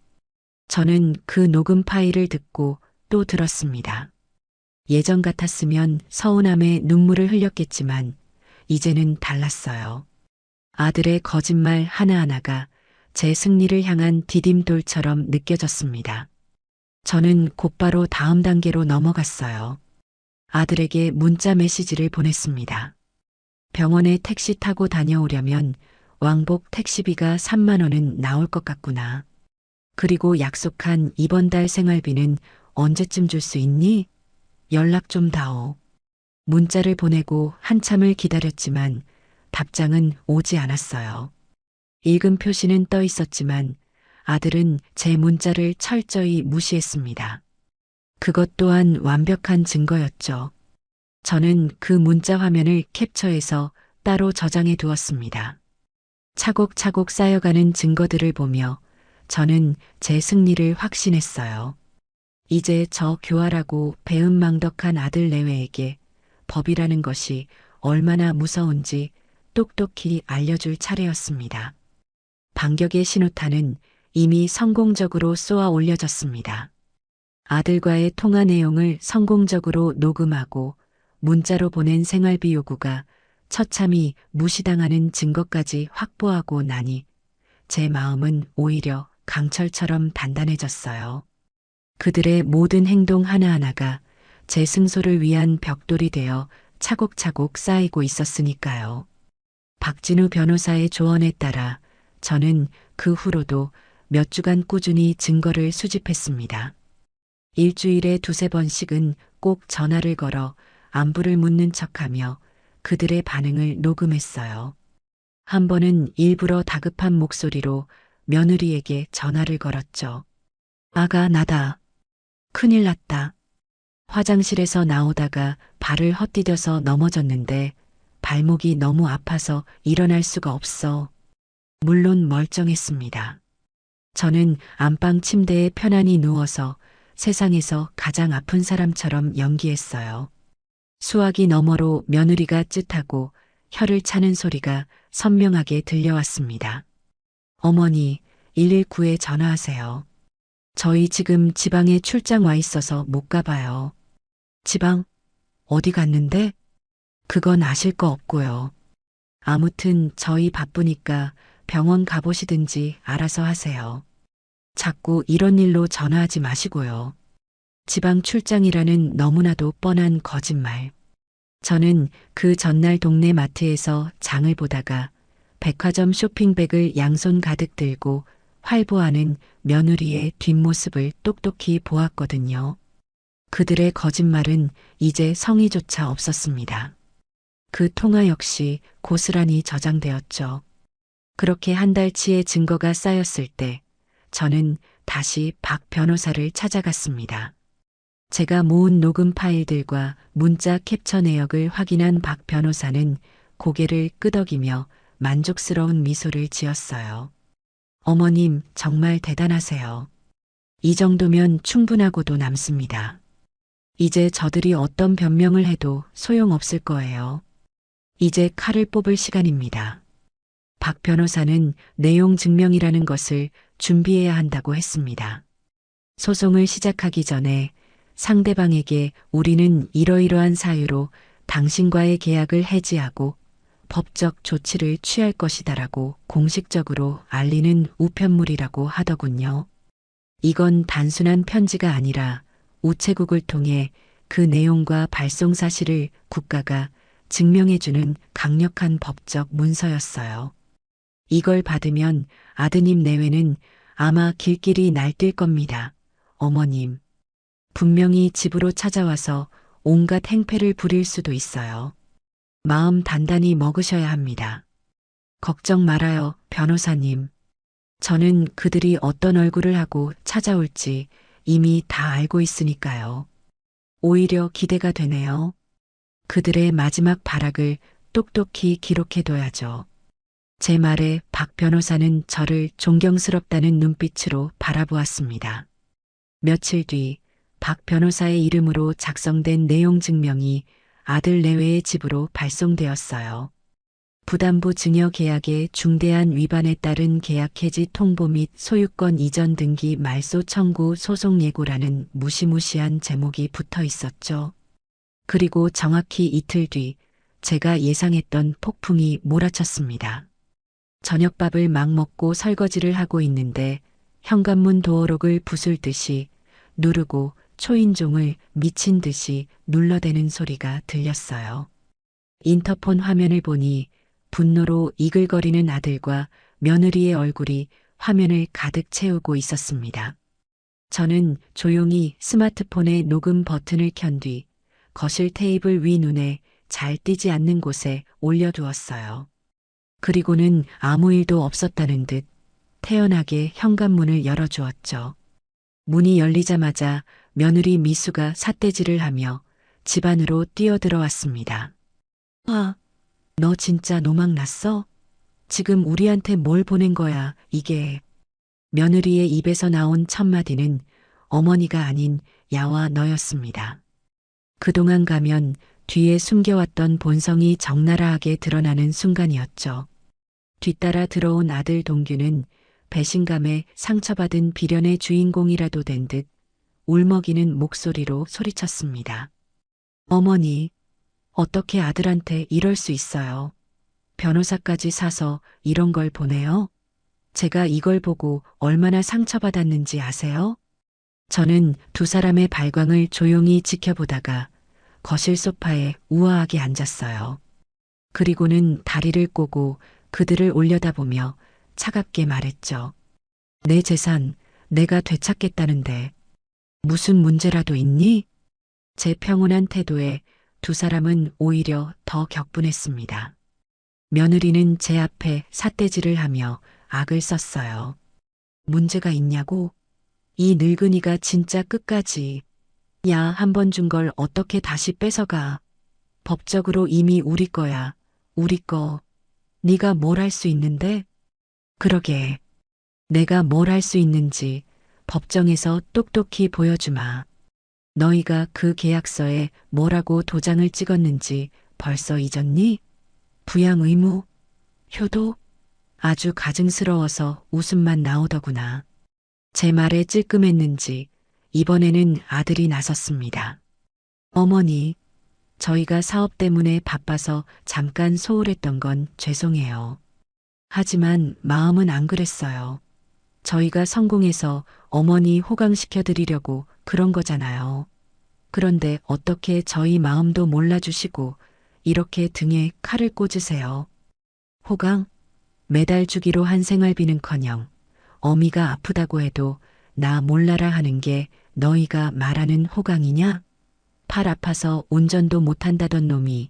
저는 그 녹음 파일을 듣고 또 들었습니다. 예전 같았으면 서운함에 눈물을 흘렸겠지만 이제는 달랐어요. 아들의 거짓말 하나하나가 제 승리를 향한 디딤돌처럼 느껴졌습니다. 저는 곧바로 다음 단계로 넘어갔어요. 아들에게 문자 메시지를 보냈습니다. 병원에 택시 타고 다녀오려면 왕복 택시비가 3만 원은 나올 것 같구나. 그리고 약속한 이번 달 생활비는 언제쯤 줄 수 있니? 연락 좀 다오. 문자를 보내고 한참을 기다렸지만 답장은 오지 않았어요. 읽은 표시는 떠 있었지만 아들은 제 문자를 철저히 무시했습니다. 그것 또한 완벽한 증거였죠. 저는 그 문자 화면을 캡처해서 따로 저장해 두었습니다. 차곡차곡 쌓여가는 증거들을 보며 저는 제 승리를 확신했어요. 이제 저 교활하고 배은망덕한 아들 내외에게 법이라는 것이 얼마나 무서운지 똑똑히 알려줄 차례였습니다. 반격의 신호탄은 이미 성공적으로 쏘아 올려졌습니다. 아들과의 통화 내용을 성공적으로 녹음하고 문자로 보낸 생활비 요구가 처참히 무시당하는 증거까지 확보하고 나니 제 마음은 오히려 강철처럼 단단해졌어요. 그들의 모든 행동 하나하나가 제 승소를 위한 벽돌이 되어 차곡차곡 쌓이고 있었으니까요. 박진우 변호사의 조언에 따라 저는 그 후로도 몇 주간 꾸준히 증거를 수집했습니다. 일주일에 두세 번씩은 꼭 전화를 걸어 안부를 묻는 척하며 그들의 반응을 녹음했어요. 한 번은 일부러 다급한 목소리로 며느리에게 전화를 걸었죠. 아가, 나다. 큰일 났다. 화장실에서 나오다가 발을 헛디뎌서 넘어졌는데 발목이 너무 아파서 일어날 수가 없어. 물론 멀쩡했습니다. 저는 안방 침대에 편안히 누워서 세상에서 가장 아픈 사람처럼 연기했어요. 수화기 너머로 며느리가 쯧하고 혀를 차는 소리가 선명하게 들려왔습니다. 어머니, 119에 전화하세요. 저희 지금 지방에 출장 와 있어서 못 가봐요. 지방? 어디 갔는데? 그건 아실 거 없고요. 아무튼 저희 바쁘니까 병원 가보시든지 알아서 하세요. 자꾸 이런 일로 전화하지 마시고요. 지방 출장이라는 너무나도 뻔한 거짓말. 저는 그 전날 동네 마트에서 장을 보다가 백화점 쇼핑백을 양손 가득 들고 활보하는 며느리의 뒷모습을 똑똑히 보았거든요. 그들의 거짓말은 이제 성의조차 없었습니다. 그 통화 역시 고스란히 저장되었죠. 그렇게 한 달치의 증거가 쌓였을 때 저는 다시 박 변호사를 찾아갔습니다. 제가 모은 녹음 파일들과 문자 캡처 내역을 확인한 박 변호사는 고개를 끄덕이며 만족스러운 미소를 지었어요. 어머님, 정말 대단하세요. 이 정도면 충분하고도 남습니다. 이제 저들이 어떤 변명을 해도 소용없을 거예요. 이제 칼을 뽑을 시간입니다. 박 변호사는 내용 증명이라는 것을 준비해야 한다고 했습니다. 소송을 시작하기 전에 상대방에게 우리는 이러이러한 사유로 당신과의 계약을 해지하고 법적 조치를 취할 것이다라고 공식적으로 알리는 우편물이라고 하더군요. 이건 단순한 편지가 아니라 우체국을 통해 그 내용과 발송 사실을 국가가 증명해주는 강력한 법적 문서였어요. 이걸 받으면 아드님 내외는 아마 길길이 날뛸 겁니다. 어머님. 분명히 집으로 찾아와서 온갖 행패를 부릴 수도 있어요. 마음 단단히 먹으셔야 합니다. 걱정 말아요, 변호사님. 저는 그들이 어떤 얼굴을 하고 찾아올지 이미 다 알고 있으니까요. 오히려 기대가 되네요. 그들의 마지막 발악을 똑똑히 기록해둬야죠. 제 말에 박 변호사는 저를 존경스럽다는 눈빛으로 바라보았습니다. 며칠 뒤 박 변호사의 이름으로 작성된 내용 증명이 아들 내외의 집으로 발송되었어요. 부담부 증여 계약의 중대한 위반에 따른 계약 해지 통보 및 소유권 이전 등기 말소 청구 소송 예고라는 무시무시한 제목이 붙어 있었죠. 그리고 정확히 이틀 뒤 제가 예상했던 폭풍이 몰아쳤습니다. 저녁밥을 막 먹고 설거지를 하고 있는데 현관문 도어록을 부술듯이 누르고 초인종을 미친 듯이 눌러대는 소리가 들렸어요. 인터폰 화면을 보니 분노로 이글거리는 아들과 며느리의 얼굴이 화면을 가득 채우고 있었습니다. 저는 조용히 스마트폰의 녹음 버튼을 켠 뒤 거실 테이블 위 눈에 잘 띄지 않는 곳에 올려두었어요. 그리고는 아무 일도 없었다는 듯 태연하게 현관문을 열어주었죠. 문이 열리자마자 며느리 미수가 삿대질을 하며 집 안으로 뛰어들어왔습니다. 아, 너 진짜 노망 났어? 지금 우리한테 뭘 보낸 거야, 이게. 며느리의 입에서 나온 첫 마디는 어머니가 아닌 야와 너였습니다. 그동안 가면 뒤에 숨겨왔던 본성이 적나라하게 드러나는 순간이었죠. 뒤따라 들어온 아들 동규는 배신감에 상처받은 비련의 주인공이라도 된 듯 울먹이는 목소리로 소리쳤습니다. 어머니, 어떻게 아들한테 이럴 수 있어요? 변호사까지 사서 이런 걸 보내요? 제가 이걸 보고 얼마나 상처받았는지 아세요? 저는 두 사람의 발광을 조용히 지켜보다가 거실 소파에 우아하게 앉았어요. 그리고는 다리를 꼬고 그들을 올려다보며 차갑게 말했죠. 내 재산 내가 되찾겠다는데 무슨 문제라도 있니? 제 평온한 태도에 두 사람은 오히려 더 격분했습니다. 며느리는 제 앞에 삿대질을 하며 악을 썼어요. 문제가 있냐고? 이 늙은이가 진짜 끝까지. 야, 한 번 준 걸 어떻게 다시 뺏어가. 법적으로 이미 우리 거야. 우리 거. 네가 뭘 할 수 있는데? 그러게. 내가 뭘 할 수 있는지 법정에서 똑똑히 보여주마. 너희가 그 계약서에 뭐라고 도장을 찍었는지 벌써 잊었니? 부양 의무? 효도? 아주 가증스러워서 웃음만 나오더구나. 제 말에 찔끔했는지 이번에는 아들이 나섰습니다. 어머니, 저희가 사업 때문에 바빠서 잠깐 소홀했던 건 죄송해요. 하지만 마음은 안 그랬어요. 저희가 성공해서 어머니 호강시켜드리려고 그런 거잖아요. 그런데 어떻게 저희 마음도 몰라주시고 이렇게 등에 칼을 꽂으세요. 호강? 매달 주기로 한 생활비는커녕 어미가 아프다고 해도 나 몰라라 하는 게 너희가 말하는 호강이냐? 팔 아파서 운전도 못한다던 놈이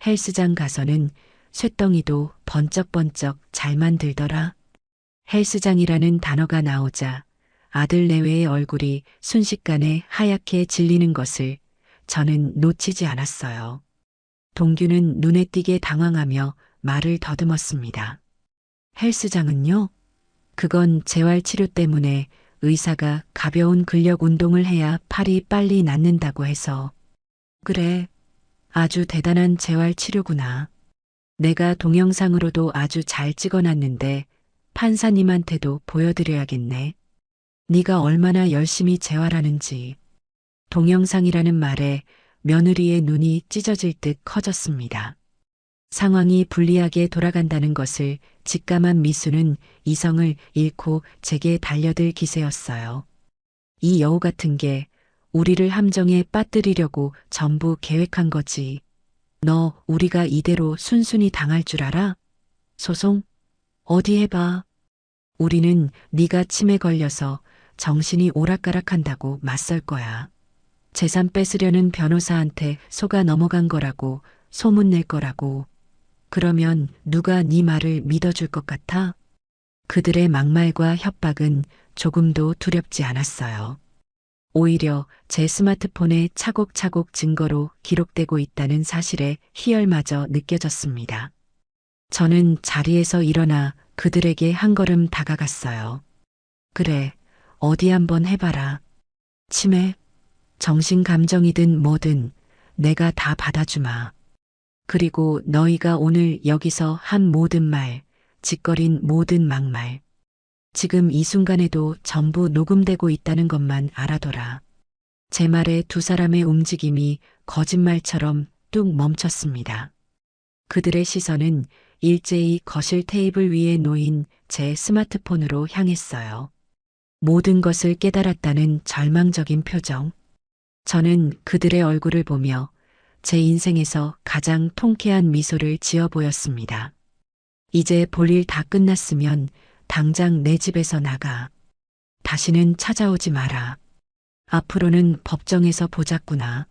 헬스장 가서는 쇳덩이도 번쩍번쩍 잘 만들더라. 헬스장이라는 단어가 나오자 아들 내외의 얼굴이 순식간에 하얗게 질리는 것을 저는 놓치지 않았어요. 동규는 눈에 띄게 당황하며 말을 더듬었습니다. 헬스장은요? 그건 재활치료 때문에 의사가 가벼운 근력 운동을 해야 팔이 빨리 낫는다고 해서. 그래, 아주 대단한 재활치료구나. 내가 동영상으로도 아주 잘 찍어놨는데 판사님한테도 보여드려야겠네. 네가 얼마나 열심히 재활하는지. 동영상이라는 말에 며느리의 눈이 찢어질 듯 커졌습니다. 상황이 불리하게 돌아간다는 것을 직감한 미수는 이성을 잃고 제게 달려들 기세였어요. 이 여우 같은 게 우리를 함정에 빠뜨리려고 전부 계획한 거지. 너 우리가 이대로 순순히 당할 줄 알아? 소송? 어디 해봐. 우리는 네가 침에 걸려서 정신이 오락가락한다고 맞설 거야. 재산 뺏으려는 변호사한테 속아 넘어간 거라고 소문낼 거라고. 그러면 누가 네 말을 믿어줄 것 같아? 그들의 막말과 협박은 조금도 두렵지 않았어요. 오히려 제 스마트폰에 차곡차곡 증거로 기록되고 있다는 사실에 희열마저 느껴졌습니다. 저는 자리에서 일어나 그들에게 한 걸음 다가갔어요. 그래, 어디 한번 해봐라. 치매, 정신 감정이든 뭐든 내가 다 받아주마. 그리고 너희가 오늘 여기서 한 모든 말, 짓거린 모든 막말, 지금 이 순간에도 전부 녹음되고 있다는 것만 알아둬라. 제 말에 두 사람의 움직임이 거짓말처럼 뚝 멈췄습니다. 그들의 시선은 일제히 거실 테이블 위에 놓인 제 스마트폰으로 향했어요. 모든 것을 깨달았다는 절망적인 표정. 저는 그들의 얼굴을 보며 제 인생에서 가장 통쾌한 미소를 지어 보였습니다. 이제 볼 일 다 끝났으면 당장 내 집에서 나가. 다시는 찾아오지 마라. 앞으로는 법정에서 보자꾸나.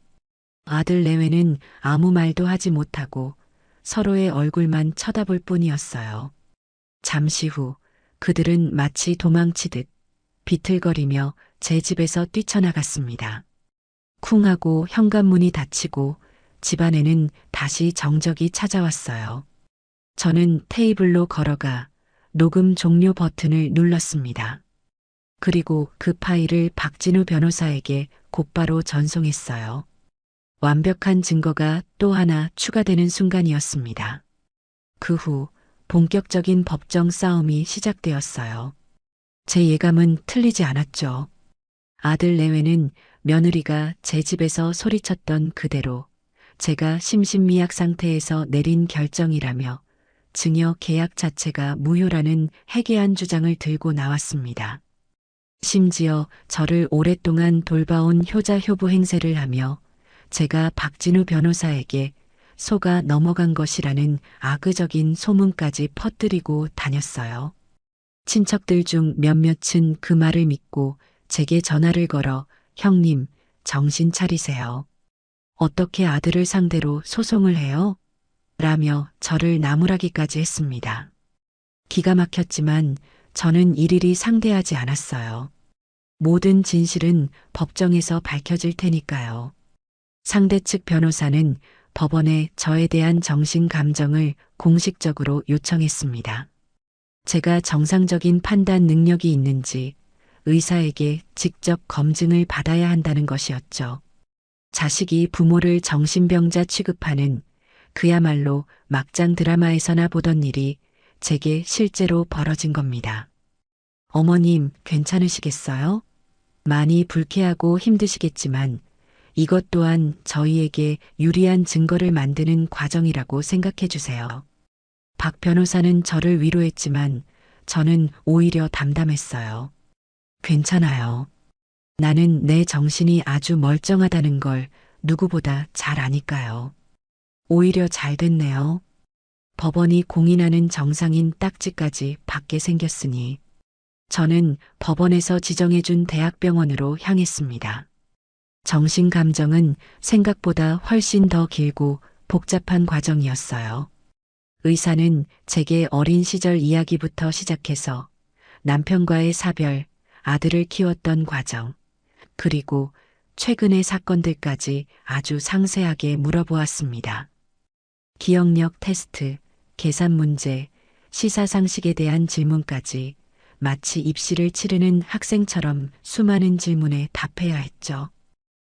아들 내외는 아무 말도 하지 못하고 서로의 얼굴만 쳐다볼 뿐이었어요. 잠시 후 그들은 마치 도망치듯 비틀거리며 제 집에서 뛰쳐나갔습니다. 쿵 하고 현관문이 닫히고 집안에는 다시 정적이 찾아왔어요. 저는 테이블로 걸어가 녹음 종료 버튼을 눌렀습니다. 그리고 그 파일을 박진우 변호사에게 곧바로 전송했어요. 완벽한 증거가 또 하나 추가되는 순간이었습니다. 그 후 본격적인 법정 싸움이 시작되었어요. 제 예감은 틀리지 않았죠. 아들 내외는 며느리가 제 집에서 소리쳤던 그대로 제가 심신미약 상태에서 내린 결정이라며 증여 계약 자체가 무효라는 해괴한 주장을 들고 나왔습니다. 심지어 저를 오랫동안 돌봐온 효자 효부 행세를 하며 제가 박진우 변호사에게 속아 넘어간 것이라는 악의적인 소문까지 퍼뜨리고 다녔어요. 친척들 중 몇몇은 그 말을 믿고 제게 전화를 걸어 형님, 정신 차리세요. 어떻게 아들을 상대로 소송을 해요? 라며 저를 나무라기까지 했습니다. 기가 막혔지만 저는 일일이 상대하지 않았어요. 모든 진실은 법정에서 밝혀질 테니까요. 상대 측 변호사는 법원에 저에 대한 정신 감정을 공식적으로 요청했습니다. 제가 정상적인 판단 능력이 있는지 의사에게 직접 검증을 받아야 한다는 것이었죠. 자식이 부모를 정신병자 취급하는 그야말로 막장 드라마에서나 보던 일이 제게 실제로 벌어진 겁니다. 어머님, 괜찮으시겠어요? 많이 불쾌하고 힘드시겠지만 이것 또한 저희에게 유리한 증거를 만드는 과정이라고 생각해 주세요. 박 변호사는 저를 위로했지만 저는 오히려 담담했어요. 괜찮아요. 나는 내 정신이 아주 멀쩡하다는 걸 누구보다 잘 아니까요. 오히려 잘 됐네요. 법원이 공인하는 정상인 딱지까지 받게 생겼으니 저는 법원에서 지정해준 대학병원으로 향했습니다. 정신감정은 생각보다 훨씬 더 길고 복잡한 과정이었어요. 의사는 제게 어린 시절 이야기부터 시작해서 남편과의 사별, 아들을 키웠던 과정, 그리고 최근의 사건들까지 아주 상세하게 물어보았습니다. 기억력 테스트, 계산 문제, 시사상식에 대한 질문까지 마치 입시를 치르는 학생처럼 수많은 질문에 답해야 했죠.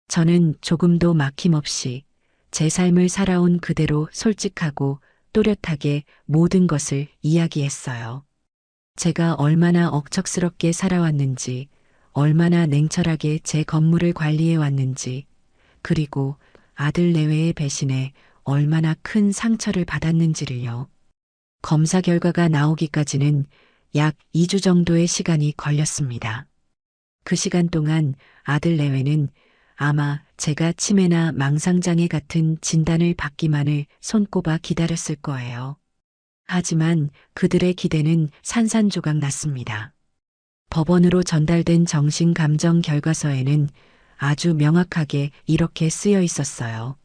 저는 조금도 막힘없이 제 삶을 살아온 그대로 솔직하고 또렷하게 모든 것을 이야기했어요. 제가 얼마나 억척스럽게 살아왔는지, 얼마나 냉철하게 제 건물을 관리해 왔는지, 그리고 아들 내외의 배신에 얼마나 큰 상처를 받았는지를요. 검사 결과가 나오기까지는 약 2주 정도의 시간이 걸렸습니다. 그 시간 동안 아들 내외는 아마 제가 치매나 망상장애 같은 진단을 받기만을 손꼽아 기다렸을 거예요. 하지만 그들의 기대는 산산조각 났습니다. 법원으로 전달된 정신감정 결과서에는 아주 명확하게 이렇게 쓰여 있었어요.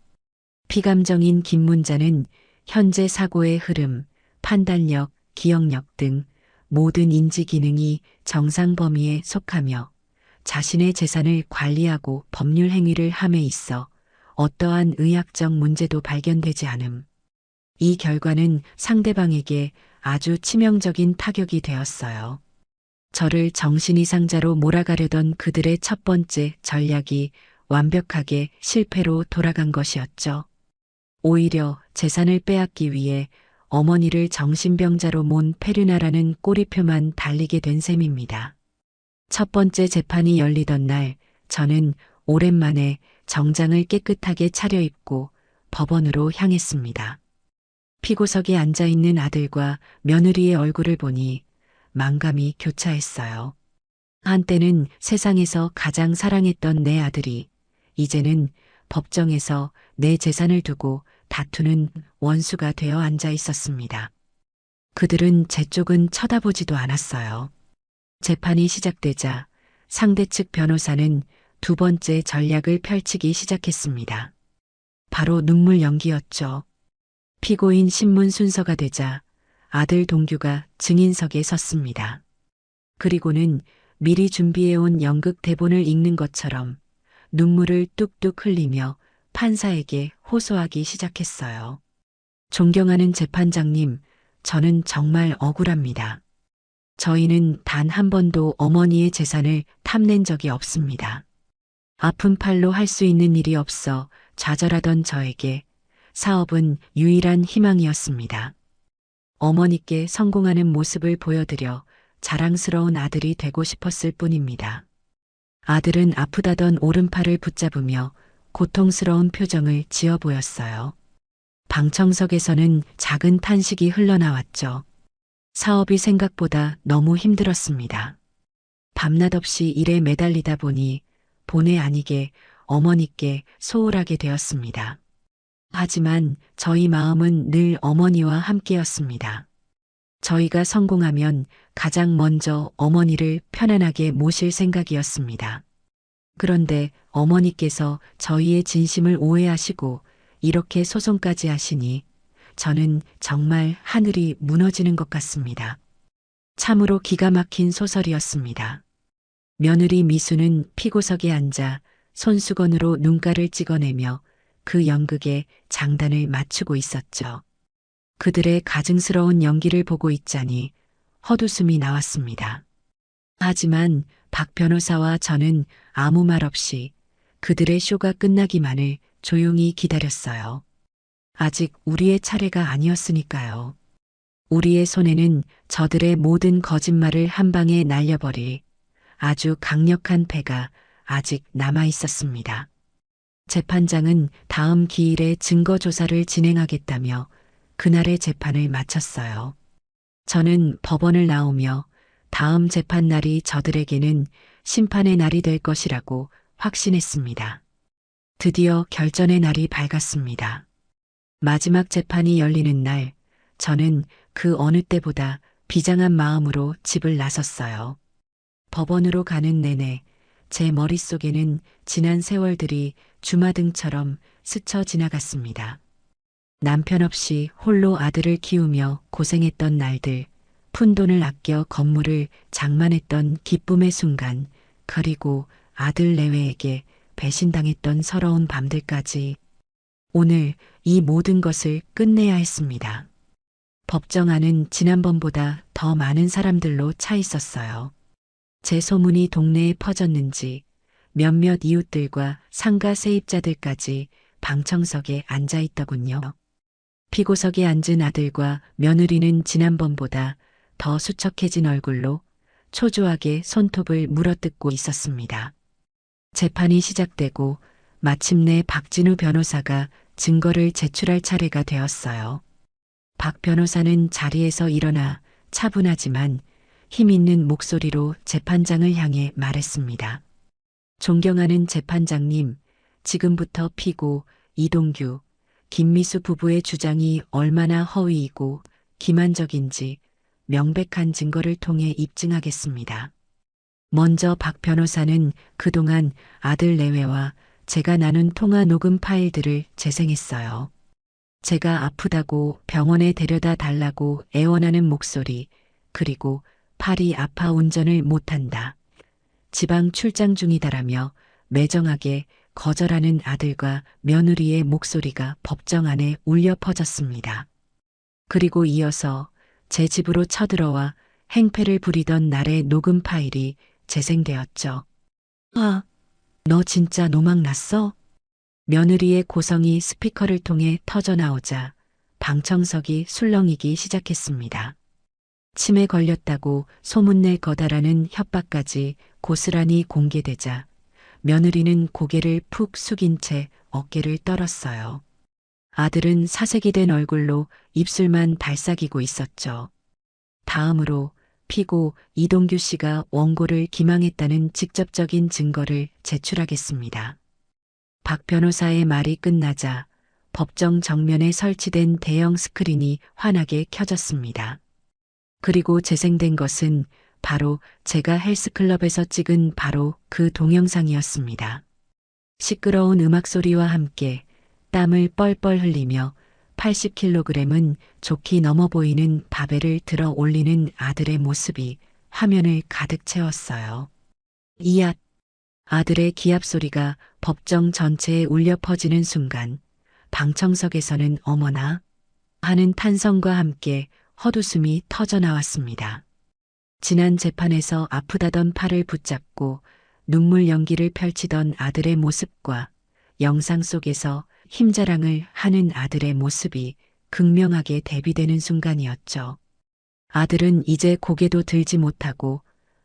피감정인 김문자는 현재 사고의 흐름, 판단력, 기억력 등 모든 인지 기능이 정상 범위에 속하며 자신의 재산을 관리하고 법률 행위를 함에 있어 어떠한 의학적 문제도 발견되지 않음. 이 결과는 상대방에게 아주 치명적인 타격이 되었어요. 저를 정신이상자로 몰아가려던 그들의 첫 번째 전략이 완벽하게 실패로 돌아간 것이었죠. 오히려 재산을 빼앗기 위해 어머니를 정신병자로 몬 페르나라는 꼬리표만 달리게 된 셈입니다. 첫 번째 재판이 열리던 날, 저는 오랜만에 정장을 깨끗하게 차려입고 법원으로 향했습니다. 피고석에 앉아있는 아들과 며느리의 얼굴을 보니 만감이 교차했어요. 한때는 세상에서 가장 사랑했던 내 아들이 이제는 법정에서 내 재산을 두고 다투는 원수가 되어 앉아 있었습니다. 그들은 제 쪽은 쳐다보지도 않았어요. 재판이 시작되자 상대 측 변호사는 두 번째 전략을 펼치기 시작했습니다. 바로 눈물 연기였죠. 피고인 신문 순서가 되자 아들 동규가 증인석에 섰습니다. 그리고는 미리 준비해온 연극 대본을 읽는 것처럼 눈물을 뚝뚝 흘리며 판사에게 호소하기 시작했어요. 존경하는 재판장님, 저는 정말 억울합니다. 저희는 단 한 번도 어머니의 재산을 탐낸 적이 없습니다. 아픈 팔로 할 수 있는 일이 없어 좌절하던 저에게 사업은 유일한 희망이었습니다. 어머니께 성공하는 모습을 보여드려 자랑스러운 아들이 되고 싶었을 뿐입니다. 아들은 아프다던 오른팔을 붙잡으며 고통스러운 표정을 지어 보였어요. 방청석에서는 작은 탄식이 흘러나왔죠. 사업이 생각보다 너무 힘들었습니다. 밤낮 없이 일에 매달리다 보니 본의 아니게 어머니께 소홀하게 되었습니다. 하지만 저희 마음은 늘 어머니와 함께였습니다. 저희가 성공하면 가장 먼저 어머니를 편안하게 모실 생각이었습니다. 그런데 어머니께서 저희의 진심을 오해하시고 이렇게 소송까지 하시니 저는 정말 하늘이 무너지는 것 같습니다. 참으로 기가 막힌 소설이었습니다. 며느리 미수는 피고석에 앉아 손수건으로 눈가를 찍어내며 그 연극에 장단을 맞추고 있었죠. 그들의 가증스러운 연기를 보고 있자니 헛웃음이 나왔습니다. 하지만 박 변호사와 저는 아무 말 없이 그들의 쇼가 끝나기만을 조용히 기다렸어요. 아직 우리의 차례가 아니었으니까요. 우리의 손에는 저들의 모든 거짓말을 한 방에 날려버릴 아주 강력한 패가 아직 남아 있었습니다. 재판장은 다음 기일에 증거 조사를 진행하겠다며 그날의 재판을 마쳤어요. 저는 법원을 나오며 다음 재판 날이 저들에게는 심판의 날이 될 것이라고 확신했습니다. 드디어 결전의 날이 밝았습니다. 마지막 재판이 열리는 날, 저는 그 어느 때보다 비장한 마음으로 집을 나섰어요. 법원으로 가는 내내 제 머릿속에는 지난 세월들이 주마등처럼 스쳐 지나갔습니다. 남편 없이 홀로 아들을 키우며 고생했던 날들, 푼돈을 아껴 건물을 장만했던 기쁨의 순간, 그리고 아들 내외에게 배신당했던 서러운 밤들까지 오늘 이 모든 것을 끝내야 했습니다. 법정 안은 지난번보다 더 많은 사람들로 차 있었어요. 제 소문이 동네에 퍼졌는지 몇몇 이웃들과 상가 세입자들까지 방청석에 앉아 있더군요. 피고석에 앉은 아들과 며느리는 지난번보다 더 수척해진 얼굴로 초조하게 손톱을 물어뜯고 있었습니다. 재판이 시작되고 마침내 박진우 변호사가 증거를 제출할 차례가 되었어요. 박 변호사는 자리에서 일어나 차분하지만 힘 있는 목소리로 재판장을 향해 말했습니다. 존경하는 재판장님, 지금부터 피고 이동규, 김미수 부부의 주장이 얼마나 허위이고 기만적인지 명백한 증거를 통해 입증하겠습니다. 먼저 박 변호사는 그동안 아들 내외와 제가 나눈 통화 녹음 파일들을 재생했어요. 제가 아프다고 병원에 데려다 달라고 애원하는 목소리, 그리고 팔이 아파 운전을 못한다. 지방 출장 중이다라며 매정하게 거절하는 아들과 며느리의 목소리가 법정 안에 울려 퍼졌습니다. 그리고 이어서 제 집으로 쳐들어와 행패를 부리던 날의 녹음 파일이 재생되었죠. 아, 너 진짜 노망 났어? 며느리의 고성이 스피커를 통해 터져나오자 방청석이 술렁이기 시작했습니다. 치매 걸렸다고 소문낼 거다라는 협박까지 고스란히 공개되자 며느리는 고개를 푹 숙인 채 어깨를 떨었어요. 아들은 사색이 된 얼굴로 입술만 달싹이고 있었죠. 다음으로 피고 이동규 씨가 원고를 기망했다는 직접적인 증거를 제출하겠습니다. 박 변호사의 말이 끝나자 법정 정면에 설치된 대형 스크린이 환하게 켜졌습니다. 그리고 재생된 것은 바로 제가 헬스클럽에서 찍은 바로 그 동영상이었습니다. 시끄러운 음악 소리와 함께 땀을 뻘뻘 흘리며 80kg은 좋게 넘어 보이는 바벨을 들어 올리는 아들의 모습이 화면을 가득 채웠어요. 이앗! 아들의 기합 소리가 법정 전체에 울려 퍼지는 순간 방청석에서는 어머나 하는 탄성과 함께 헛웃음이 터져 나왔습니다. 지난 재판에서 아프다던 팔을 붙잡고 눈물 연기를 펼치던 아들의 모습과 영상 속에서 힘자랑을 하는 아들의 모습이 극명하게 대비되는 순간이었죠. 아들은 이제 고개도 들지 못하고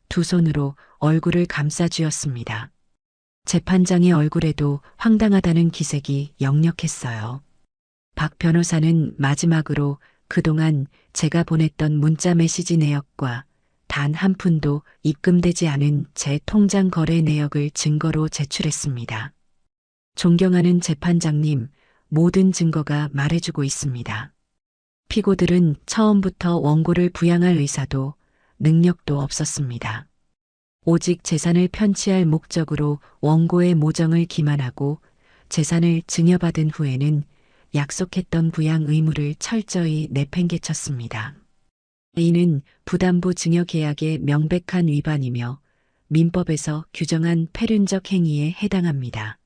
두 손으로 얼굴을 감싸쥐었습니다. 재판장의 얼굴에도 황당하다는 기색이 역력했어요. 박 변호사는 마지막으로 그동안 제가 보냈던 문자 메시지 내역과 단 한 푼도 입금되지 않은 제 통장 거래 내역을 증거로 제출했습니다. 존경하는 재판장님, 모든 증거가 말해주고 있습니다. 피고들은 처음부터 원고를 부양할 의사도 능력도 없었습니다. 오직 재산을 편취할 목적으로 원고의 모정을 기만하고 재산을 증여받은 후에는 약속했던 부양 의무를 철저히 내팽개쳤습니다. 이는 부담부 증여 계약의 명백한 위반이며 민법에서 규정한 패륜적 행위에 해당합니다.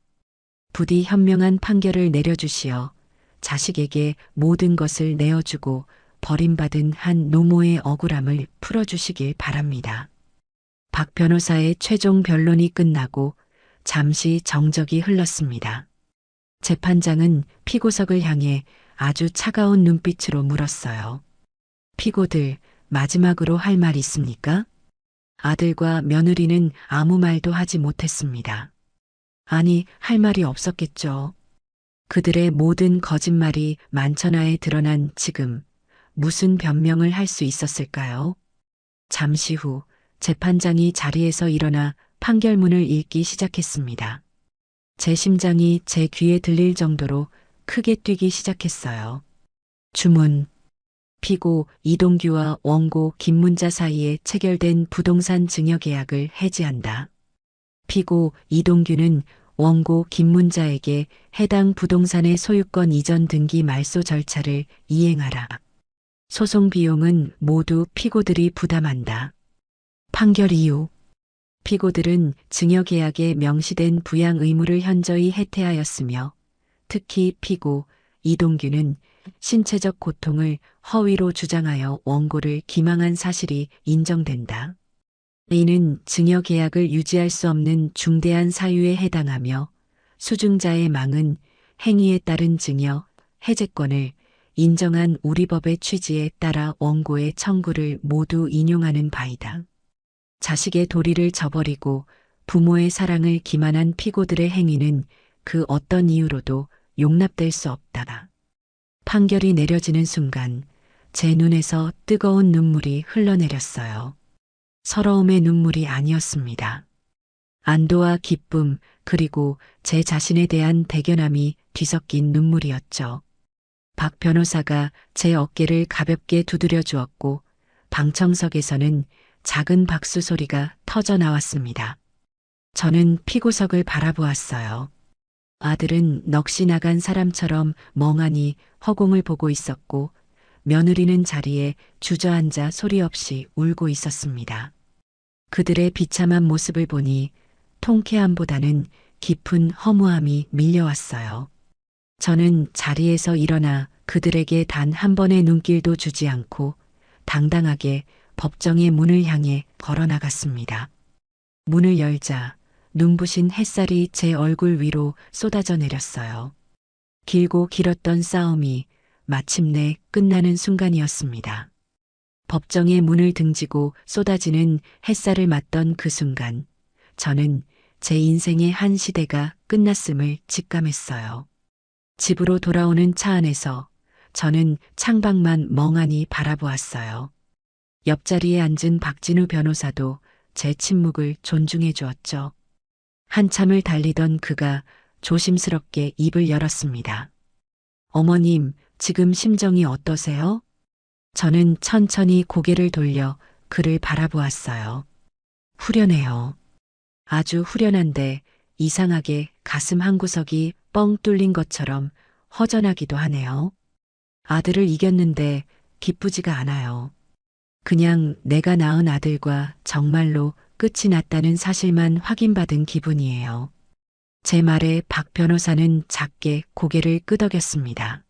부디 현명한 판결을 내려주시어 자식에게 모든 것을 내어주고 버림받은 한 노모의 억울함을 풀어주시길 바랍니다. 박 변호사의 최종 변론이 끝나고 잠시 정적이 흘렀습니다. 재판장은 피고석을 향해 아주 차가운 눈빛으로 물었어요. 피고들, 마지막으로 할 말 있습니까? 아들과 며느리는 아무 말도 하지 못했습니다. 아니, 할 말이 없었겠죠. 그들의 모든 거짓말이 만천하에 드러난 지금 무슨 변명을 할 수 있었을까요? 잠시 후 재판장이 자리에서 일어나 판결문을 읽기 시작했습니다. 제 심장이 제 귀에 들릴 정도로 크게 뛰기 시작했어요. 주문. 피고 이동규와 원고 김문자 사이에 체결된 부동산 증여 계약을 해지한다. 피고 이동규는 원고 김문자에게 해당 부동산의 소유권 이전 등기 말소 절차를 이행하라. 소송 비용은 모두 피고들이 부담한다. 판결 이후 피고들은 증여계약에 명시된 부양 의무를 현저히 해태하였으며 특히 피고 이동규는 신체적 고통을 허위로 주장하여 원고를 기망한 사실이 인정된다. 이는 증여계약을 유지할 수 없는 중대한 사유에 해당하며 수증자의 망은 행위에 따른 증여, 해제권을 인정한 우리 법의 취지에 따라 원고의 청구를 모두 인용하는 바이다. 자식의 도리를 저버리고 부모의 사랑을 기만한 피고들의 행위는 그 어떤 이유로도 용납될 수 없다. 판결이 내려지는 순간 제 눈에서 뜨거운 눈물이 흘러내렸어요. 서러움의 눈물이 아니었습니다. 안도와 기쁨 그리고 제 자신에 대한 대견함이 뒤섞인 눈물이었죠. 박 변호사가 제 어깨를 가볍게 두드려 주었고 방청석에서는 작은 박수 소리가 터져 나왔습니다. 저는 피고석을 바라보았어요. 아들은 넋이 나간 사람처럼 멍하니 허공을 보고 있었고 며느리는 자리에 주저앉아 소리 없이 울고 있었습니다. 그들의 비참한 모습을 보니 통쾌함보다는 깊은 허무함이 밀려왔어요. 저는 자리에서 일어나 그들에게 단 한 번의 눈길도 주지 않고 당당하게 법정의 문을 향해 걸어 나갔습니다. 문을 열자 눈부신 햇살이 제 얼굴 위로 쏟아져 내렸어요. 길고 길었던 싸움이 마침내 끝나는 순간이었습니다. 법정의 문을 등지고 쏟아지는 햇살을 맞던 그 순간, 저는 제 인생의 한 시대가 끝났음을 직감했어요. 집으로 돌아오는 차 안에서 저는 창밖만 멍하니 바라보았어요. 옆자리에 앉은 박진우 변호사도 제 침묵을 존중해 주었죠. 한참을 달리던 그가 조심스럽게 입을 열었습니다. 어머님, 지금 심정이 어떠세요? 저는 천천히 고개를 돌려 그를 바라보았어요. 후련해요. 아주 후련한데 이상하게 가슴 한구석이 뻥 뚫린 것처럼 허전하기도 하네요. 아들을 이겼는데 기쁘지가 않아요. 그냥 내가 낳은 아들과 정말로 끝이 났다는 사실만 확인받은 기분이에요. 제 말에 박 변호사는 작게 고개를 끄덕였습니다.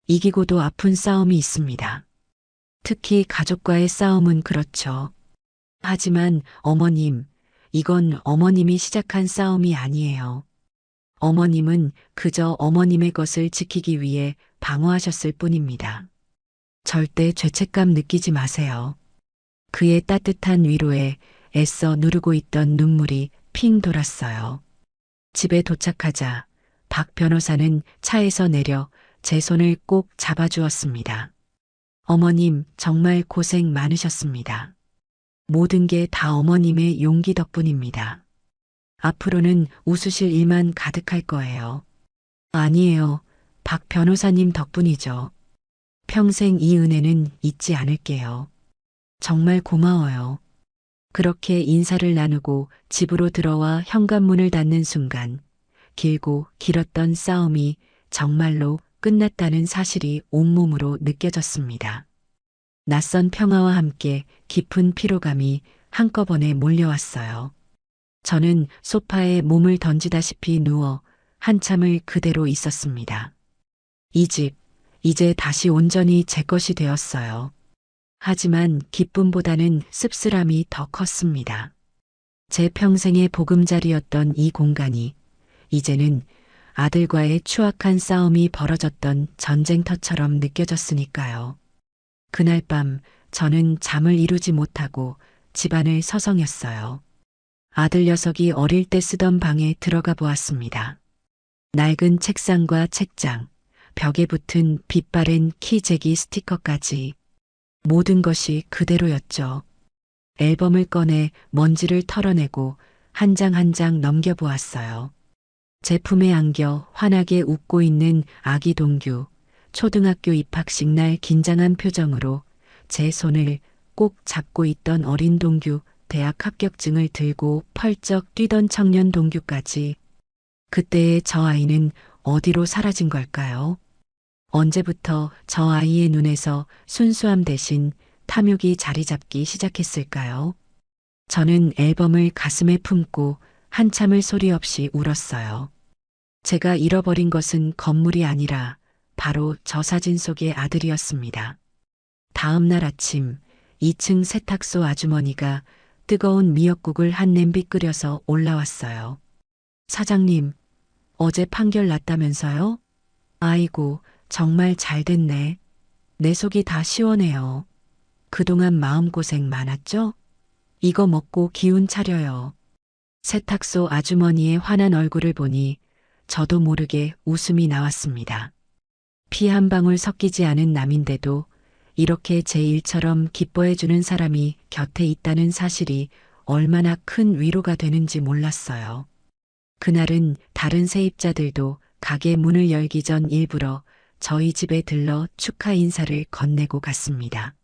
이기고도 아픈 싸움이 있습니다. 특히 가족과의 싸움은 그렇죠. 하지만 어머님, 이건 어머님이 시작한 싸움이 아니에요. 어머님은 그저 어머님의 것을 지키기 위해 방어하셨을 뿐입니다. 절대 죄책감 느끼지 마세요. 그의 따뜻한 위로에 애써 누르고 있던 눈물이 핑 돌았어요. 집에 도착하자 박 변호사는 차에서 내려 제 손을 꼭 잡아주었습니다. 어머님, 정말 고생 많으셨습니다. 모든 게 다 어머님의 용기 덕분입니다. 앞으로는 웃으실 일만 가득할 거예요. 아니에요. 박 변호사님 덕분이죠. 평생 이 은혜는 잊지 않을게요. 정말 고마워요. 그렇게 인사를 나누고 집으로 들어와 현관문을 닫는 순간 길고 길었던 싸움이 정말로 끝났다는 사실이 온몸으로 느껴졌습니다. 낯선 평화와 함께 깊은 피로감이 한꺼번에 몰려왔어요. 저는 소파에 몸을 던지다시피 누워 한참을 그대로 있었습니다. 이 집, 이제 다시 온전히 제 것이 되었어요. 하지만 기쁨보다는 씁쓸함이 더 컸습니다. 제 평생의 보금자리였던 이 공간이 이제는 아들과의 추악한 싸움이 벌어졌던 전쟁터처럼 느껴졌으니까요. 그날 밤 저는 잠을 이루지 못하고 집안을 서성였어요. 아들 녀석이 어릴 때 쓰던 방에 들어가 보았습니다. 낡은 책상과 책장, 벽에 붙은 빛바랜 키재기 스티커까지 모든 것이 그대로였죠. 앨범을 꺼내 먼지를 털어내고 한 장 한 장 넘겨보았어요. 제품에 안겨 환하게 웃고 있는 아기 동규, 초등학교 입학식 날 긴장한 표정으로 제 손을 꼭 잡고 있던 어린 동규, 대학 합격증을 들고 펄쩍 뛰던 청년 동규까지. 그때의 저 아이는 어디로 사라진 걸까요? 언제부터 저 아이의 눈에서 순수함 대신 탐욕이 자리 잡기 시작했을까요? 저는 앨범을 가슴에 품고 한참을 소리 없이 울었어요. 제가 잃어버린 것은 건물이 아니라 바로 저 사진 속의 아들이었습니다. 다음 날 아침 2층 세탁소 아주머니가 뜨거운 미역국을 한 냄비 끓여서 올라왔어요. 사장님, 어제 판결 났다면서요? 아이고, 정말 잘 됐네. 내 속이 다 시원해요. 그동안 마음고생 많았죠? 이거 먹고 기운 차려요. 세탁소 아주머니의 환한 얼굴을 보니 저도 모르게 웃음이 나왔습니다. 피 한 방울 섞이지 않은 남인데도 이렇게 제 일처럼 기뻐해주는 사람이 곁에 있다는 사실이 얼마나 큰 위로가 되는지 몰랐어요. 그날은 다른 세입자들도 가게 문을 열기 전 일부러 저희 집에 들러 축하 인사를 건네고 갔습니다.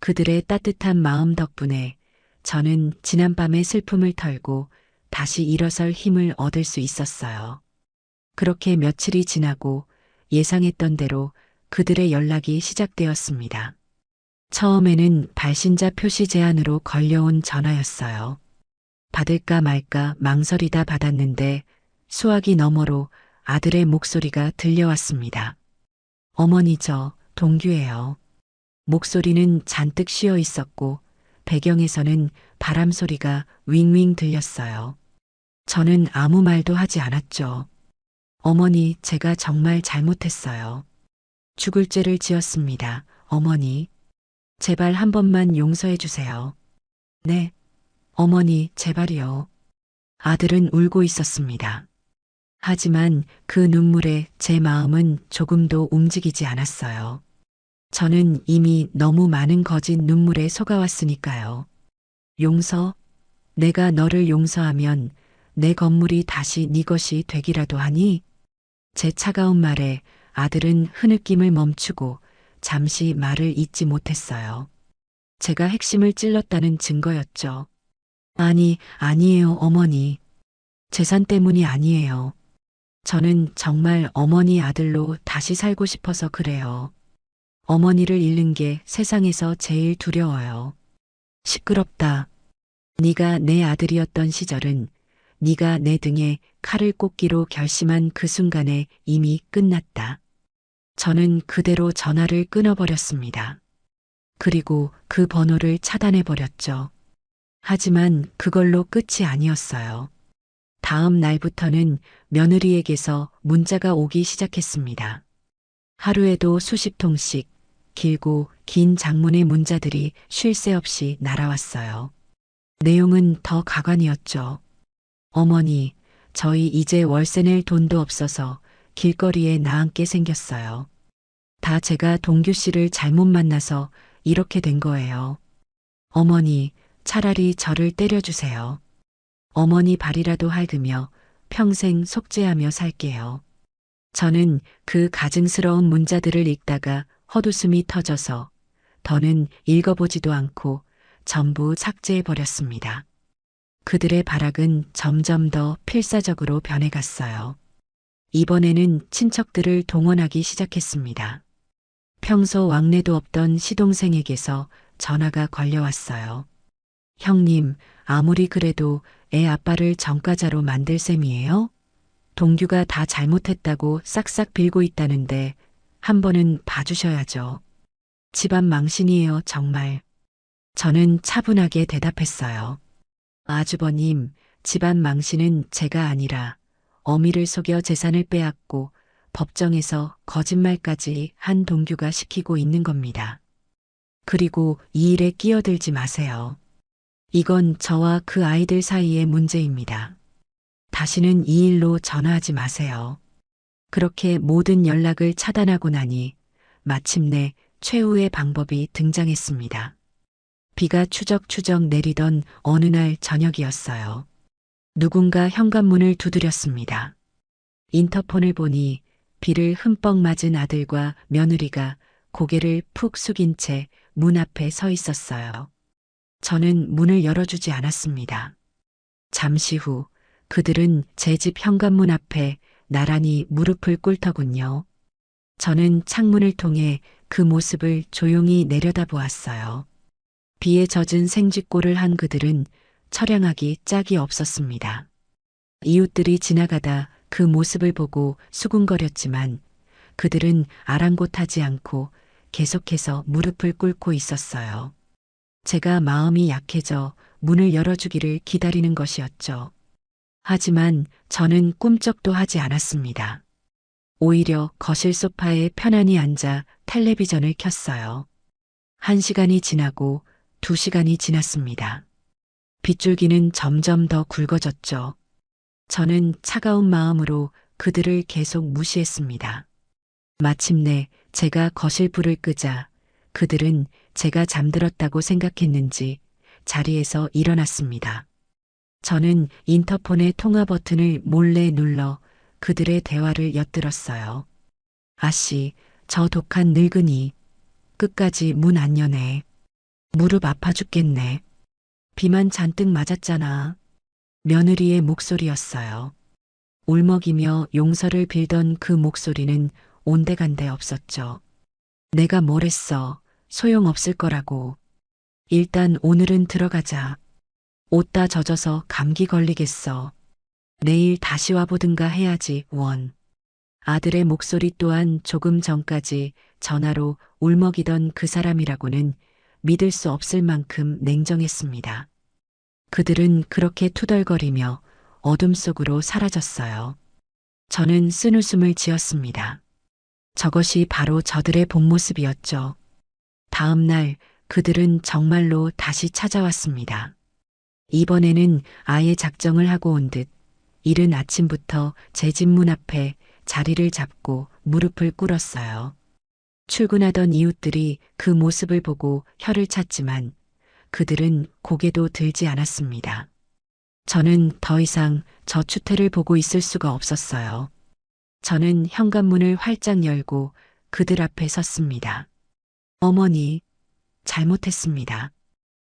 그들의 따뜻한 마음 덕분에 저는 지난밤의 슬픔을 털고 다시 일어설 힘을 얻을 수 있었어요. 그렇게 며칠이 지나고 예상했던 대로 그들의 연락이 시작되었습니다. 처음에는 발신자 표시 제한으로 걸려온 전화였어요. 받을까 말까 망설이다 받았는데 수화기 너머로 아들의 목소리가 들려왔습니다. 어머니, 저 동규예요. 목소리는 잔뜩 쉬어 있었고 배경에서는 바람 소리가 윙윙 들렸어요. 저는 아무 말도 하지 않았죠. 어머니, 제가 정말 잘못했어요. 죽을 죄를 지었습니다. 어머니, 제발 한 번만 용서해 주세요. 네, 어머니, 제발이요. 아들은 울고 있었습니다. 하지만 그 눈물에 제 마음은 조금도 움직이지 않았어요. 저는 이미 너무 많은 거짓 눈물에 속아왔으니까요. 용서? 내가 너를 용서하면 내 건물이 다시 네 것이 되기라도 하니? 제 차가운 말에 아들은 흐느낌을 멈추고 잠시 말을 잇지 못했어요. 제가 핵심을 찔렀다는 증거였죠. 아니에요, 어머니. 재산 때문이 아니에요. 저는 정말 어머니 아들로 다시 살고 싶어서 그래요. 어머니를 잃는 게 세상에서 제일 두려워요. 시끄럽다. 네가 내 아들이었던 시절은 네가 내 등에 칼을 꽂기로 결심한 그 순간에 이미 끝났다. 저는 그대로 전화를 끊어버렸습니다. 그리고 그 번호를 차단해버렸죠. 하지만 그걸로 끝이 아니었어요. 다음 날부터는 며느리에게서 문자가 오기 시작했습니다. 하루에도 수십 통씩 길고 긴 장문의 문자들이 쉴 새 없이 날아왔어요. 내용은 더 가관이었죠. 어머니, 저희 이제 월세 낼 돈도 없어서 길거리에 나앉게 생겼어요. 다 제가 동규 씨를 잘못 만나서 이렇게 된 거예요. 어머니, 차라리 저를 때려주세요. 어머니 발이라도 핥으며 평생 속죄하며 살게요. 저는 그 가증스러운 문자들을 읽다가 헛웃음이 터져서 더는 읽어보지도 않고 전부 삭제해버렸습니다. 그들의 발악은 점점 더 필사적으로 변해갔어요. 이번에는 친척들을 동원하기 시작했습니다. 평소 왕래도 없던 시동생에게서 전화가 걸려왔어요. 형님, 아무리 그래도 애 아빠를 전과자로 만들 셈이에요? 동규가 다 잘못했다고 싹싹 빌고 있다는데 한 번은 봐주셔야죠. 집안 망신이에요, 정말. 저는 차분하게 대답했어요. 아주버님, 집안 망신은 제가 아니라 어미를 속여 재산을 빼앗고 법정에서 거짓말까지 한 동규가 시키고 있는 겁니다. 그리고 이 일에 끼어들지 마세요. 이건 저와 그 아이들 사이의 문제입니다. 다시는 이 일로 전화하지 마세요. 그렇게 모든 연락을 차단하고 나니 마침내 최후의 방법이 등장했습니다. 비가 추적추적 내리던 어느 날 저녁이었어요. 누군가 현관문을 두드렸습니다. 인터폰을 보니 비를 흠뻑 맞은 아들과 며느리가 고개를 푹 숙인 채 문 앞에 서 있었어요. 저는 문을 열어주지 않았습니다. 잠시 후 그들은 제 집 현관문 앞에 나란히 무릎을 꿇더군요. 저는 창문을 통해 그 모습을 조용히 내려다보았어요. 비에 젖은 생쥐꼴을 한 그들은 처량하기 짝이 없었습니다. 이웃들이 지나가다 그 모습을 보고 수군거렸지만 그들은 아랑곳하지 않고 계속해서 무릎을 꿇고 있었어요. 제가 마음이 약해져 문을 열어주기를 기다리는 것이었죠. 하지만 저는 꿈쩍도 하지 않았습니다. 오히려 거실 소파에 편안히 앉아 텔레비전을 켰어요. 1시간이 지나고 2시간이 지났습니다. 빗줄기는 점점 더 굵어졌죠. 저는 차가운 마음으로 그들을 계속 무시했습니다. 마침내 제가 거실 불을 끄자 그들은 제가 잠들었다고 생각했는지 자리에서 일어났습니다. 저는 인터폰의 통화 버튼을 몰래 눌러 그들의 대화를 엿들었어요. 아씨, 저 독한 늙은이. 끝까지 문 안 여네. 무릎 아파 죽겠네. 비만 잔뜩 맞았잖아. 며느리의 목소리였어요. 울먹이며 용서를 빌던 그 목소리는 온데간데 없었죠. 내가 뭘 했어. 소용없을 거라고. 일단 오늘은 들어가자. 옷 다 젖어서 감기 걸리겠어. 내일 다시 와보든가 해야지, 원. 아들의 목소리 또한 조금 전까지 전화로 울먹이던 그 사람이라고는 믿을 수 없을 만큼 냉정했습니다. 그들은 그렇게 투덜거리며 어둠 속으로 사라졌어요. 저는 쓴웃음을 지었습니다. 저것이 바로 저들의 본 모습이었죠. 다음 날 그들은 정말로 다시 찾아왔습니다. 이번에는 아예 작정을 하고 온 듯 이른 아침부터 제 집 문 앞에 자리를 잡고 무릎을 꿇었어요. 출근하던 이웃들이 그 모습을 보고 혀를 찼지만 그들은 고개도 들지 않았습니다. 저는 더 이상 저 추태를 보고 있을 수가 없었어요. 저는 현관문을 활짝 열고 그들 앞에 섰습니다. 어머니, 잘못했습니다.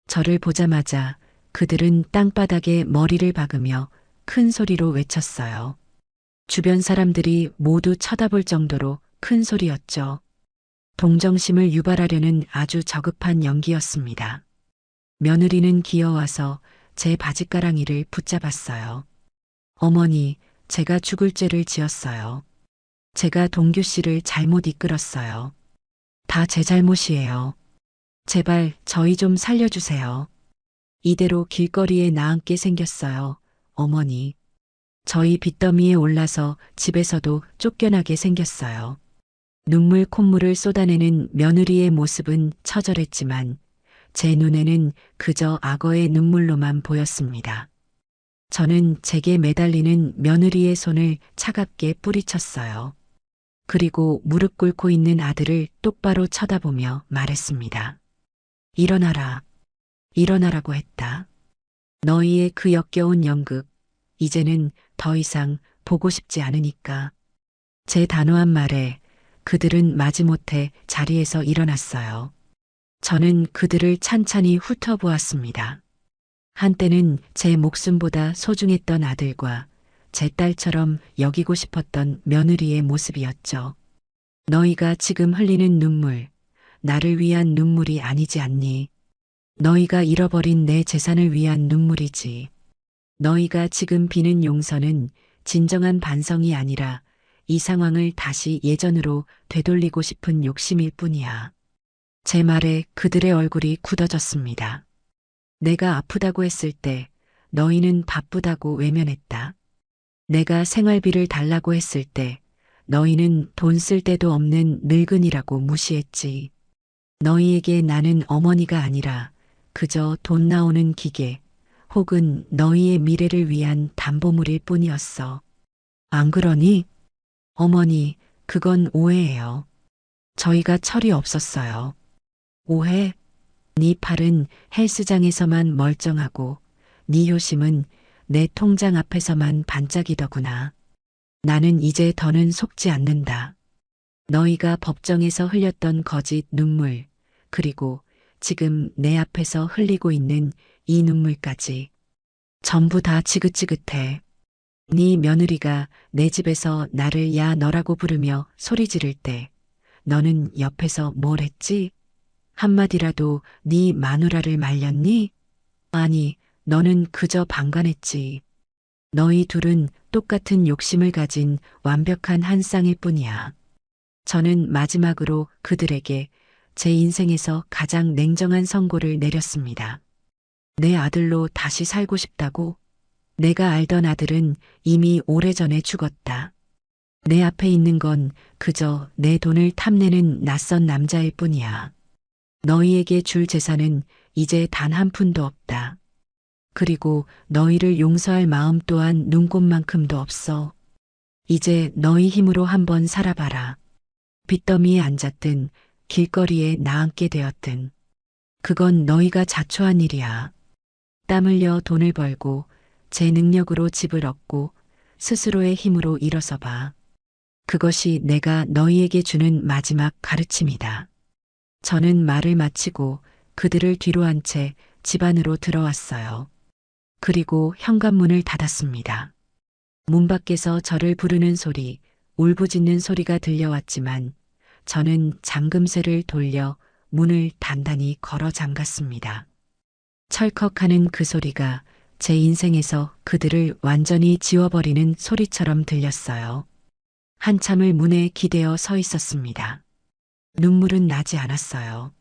저를 보자마자 그들은 땅바닥에 머리를 박으며 큰 소리로 외쳤어요. 주변 사람들이 모두 쳐다볼 정도로 큰 소리였죠. 동정심을 유발하려는 아주 저급한 연기였습니다. 며느리는 기어와서 제 바짓가랑이를 붙잡았어요. 어머니, 제가 죽을 죄를 지었어요. 제가 동규 씨를 잘못 이끌었어요. 다 제 잘못이에요. 제발 저희 좀 살려주세요. 이대로 길거리에 나앉게 생겼어요, 어머니. 저희 빚더미에 올라서 집에서도 쫓겨나게 생겼어요. 눈물 콧물을 쏟아내는 며느리의 모습은 처절했지만 제 눈에는 그저 악어의 눈물로만 보였습니다. 저는 제게 매달리는 며느리의 손을 차갑게 뿌리쳤어요. 그리고 무릎 꿇고 있는 아들을 똑바로 쳐다보며 말했습니다. 일어나라. 일어나라고 했다. 너희의 그 역겨운 연극, 이제는 더 이상 보고 싶지 않으니까. 제 단호한 말에 그들은 마지못해 자리에서 일어났어요. 저는 그들을 찬찬히 훑어보았습니다. 한때는 제 목숨보다 소중했던 아들과 제 딸처럼 여기고 싶었던 며느리의 모습이었죠. 너희가 지금 흘리는 눈물, 나를 위한 눈물이 아니지 않니? 너희가 잃어버린 내 재산을 위한 눈물이지. 너희가 지금 비는 용서는 진정한 반성이 아니라 이 상황을 다시 예전으로 되돌리고 싶은 욕심일 뿐이야. 제 말에 그들의 얼굴이 굳어졌습니다. 내가 아프다고 했을 때 너희는 바쁘다고 외면했다. 내가 생활비를 달라고 했을 때 너희는 돈 쓸 데도 없는 늙은이라고 무시했지. 너희에게 나는 어머니가 아니라 그저 돈 나오는 기계 혹은 너희의 미래를 위한 담보물일 뿐이었어. 안 그러니? 어머니, 그건 오해예요. 저희가 철이 없었어요. 오해? 네 팔은 헬스장에서만 멀쩡하고 네 효심은 내 통장 앞에서만 반짝이더구나. 나는 이제 더는 속지 않는다. 너희가 법정에서 흘렸던 거짓 눈물, 그리고 지금 내 앞에서 흘리고 있는 이 눈물까지 전부 다 지긋지긋해. 네 며느리가 내 집에서 나를 야 너라고 부르며 소리 지를 때 너는 옆에서 뭘 했지? 한마디라도 네 마누라를 말렸니? 아니, 너는 그저 방관했지. 너희 둘은 똑같은 욕심을 가진 완벽한 한 쌍일 뿐이야. 저는 마지막으로 그들에게 제 인생에서 가장 냉정한 선고를 내렸습니다. 내 아들로 다시 살고 싶다고? 내가 알던 아들은 이미 오래전에 죽었다. 내 앞에 있는 건 그저 내 돈을 탐내는 낯선 남자일 뿐이야. 너희에게 줄 재산은 이제 단 한 푼도 없다. 그리고 너희를 용서할 마음 또한 눈꼽만큼도 없어. 이제 너희 힘으로 한번 살아봐라. 빚더미에 앉았든 길거리에 나앉게 되었든 그건 너희가 자초한 일이야. 땀 흘려 돈을 벌고 제 능력으로 집을 얻고 스스로의 힘으로 일어서 봐. 그것이 내가 너희에게 주는 마지막 가르침이다. 저는 말을 마치고 그들을 뒤로 한 채 집 안으로 들어왔어요. 그리고 현관문을 닫았습니다. 문 밖에서 저를 부르는 소리, 울부짖는 소리가 들려왔지만 저는 잠금쇠를 돌려 문을 단단히 걸어 잠갔습니다. 철컥하는 그 소리가 제 인생에서 그들을 완전히 지워버리는 소리처럼 들렸어요. 한참을 문에 기대어 서 있었습니다. 눈물은 나지 않았어요.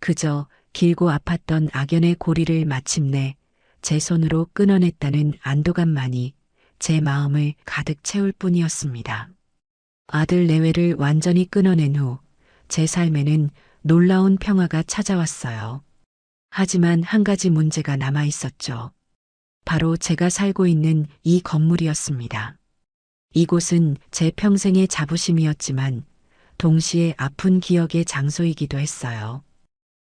그저 길고 아팠던 악연의 고리를 마침내 제 손으로 끊어냈다는 안도감만이 제 마음을 가득 채울 뿐이었습니다. 아들 내외를 완전히 끊어낸 후 제 삶에는 놀라운 평화가 찾아왔어요. 하지만 한 가지 문제가 남아 있었죠. 바로 제가 살고 있는 이 건물이었습니다. 이곳은 제 평생의 자부심이었지만 동시에 아픈 기억의 장소이기도 했어요.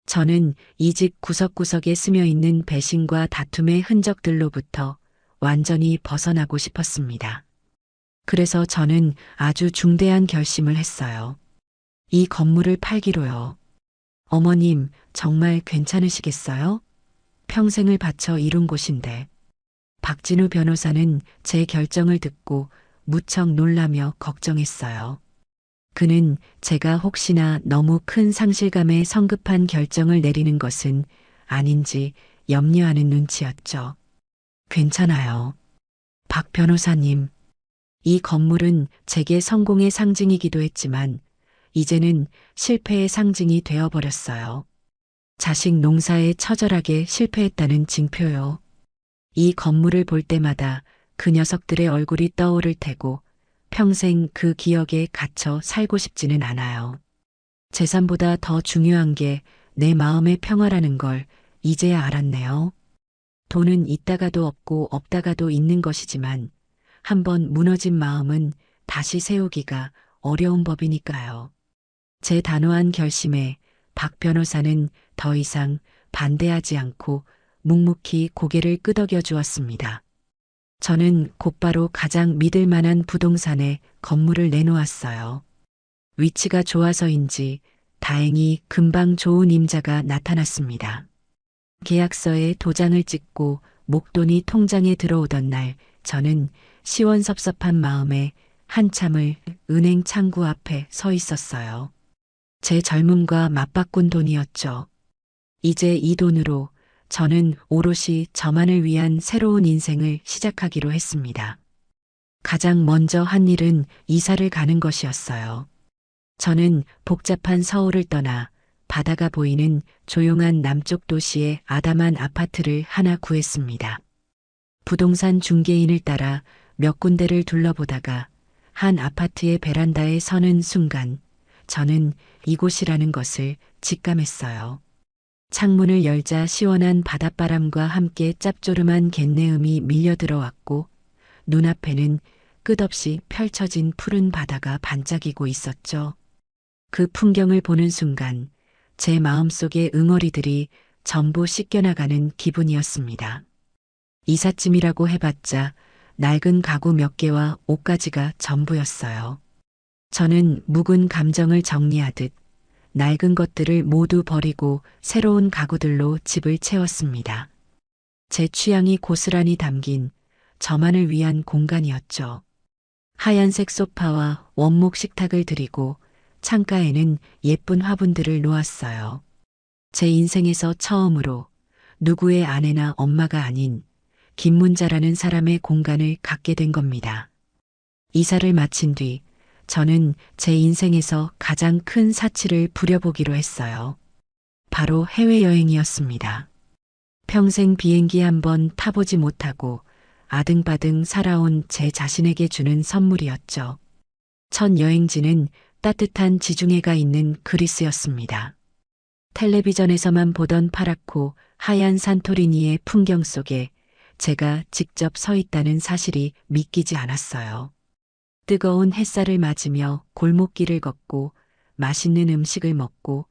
저는 이 집 구석구석에 스며 있는 배신과 다툼의 흔적들로부터 완전히 벗어나고 싶었습니다. 그래서 저는 아주 중대한 결심을 했어요. 이 건물을 팔기로요. 어머님, 정말 괜찮으시겠어요? 평생을 바쳐 이룬 곳인데. 박진우 변호사는 제 결정을 듣고 무척 놀라며 걱정했어요. 그는 제가 혹시나 너무 큰 상실감에 성급한 결정을 내리는 것은 아닌지 염려하는 눈치였죠. 괜찮아요. 박 변호사님, 이 건물은 제게 성공의 상징이기도 했지만 이제는 실패의 상징이 되어버렸어요. 자식 농사에 처절하게 실패했다는 징표요. 이 건물을 볼 때마다 그 녀석들의 얼굴이 떠오를 테고 평생 그 기억에 갇혀 살고 싶지는 않아요. 재산보다 더 중요한 게 내 마음의 평화라는 걸 이제야 알았네요. 돈은 있다가도 없고 없다가도 있는 것이지만 한번 무너진 마음은 다시 세우기가 어려운 법이니까요. 제 단호한 결심에 박 변호사는 더 이상 반대하지 않고 묵묵히 고개를 끄덕여 주었습니다. 저는 곧바로 가장 믿을 만한 부동산에 건물을 내놓았어요. 위치가 좋아서인지 다행히 금방 좋은 임자가 나타났습니다. 계약서에 도장을 찍고 목돈이 통장에 들어오던 날 저는 시원섭섭한 마음에 한참을 은행 창구 앞에 서 있었어요. 제 젊음과 맞바꾼 돈이었죠. 이제 이 돈으로 저는 오롯이 저만을 위한 새로운 인생을 시작하기로 했습니다. 가장 먼저 한 일은 이사를 가는 것이었어요. 저는 복잡한 서울을 떠나 바다가 보이는 조용한 남쪽 도시의 아담한 아파트를 하나 구했습니다. 부동산 중개인을 따라 몇 군데를 둘러보다가 한 아파트의 베란다에 서는 순간 저는 이곳이라는 것을 직감했어요. 창문을 열자 시원한 바닷바람과 함께 짭조름한 갯내음이 밀려들어왔고 눈앞에는 끝없이 펼쳐진 푸른 바다가 반짝이고 있었죠. 그 풍경을 보는 순간 제 마음속의 응어리들이 전부 씻겨나가는 기분이었습니다. 이삿짐이라고 해봤자 낡은 가구 몇 개와 옷가지가 전부였어요. 저는 묵은 감정을 정리하듯 낡은 것들을 모두 버리고 새로운 가구들로 집을 채웠습니다. 제 취향이 고스란히 담긴 저만을 위한 공간이었죠. 하얀색 소파와 원목 식탁을 들이고 창가에는 예쁜 화분들을 놓았어요. 제 인생에서 처음으로 누구의 아내나 엄마가 아닌 김문자라는 사람의 공간을 갖게 된 겁니다. 이사를 마친 뒤 저는 제 인생에서 가장 큰 사치를 부려보기로 했어요. 바로 해외여행이었습니다. 평생 비행기 한 번 타보지 못하고 아등바등 살아온 제 자신에게 주는 선물이었죠. 첫 여행지는 따뜻한 지중해가 있는 그리스였습니다. 텔레비전에서만 보던 파랗고 하얀 산토리니의 풍경 속에 제가 직접 서 있다는 사실이 믿기지 않았어요. 뜨거운 햇살을 맞으며 골목길을 걷고 맛있는 음식을 먹고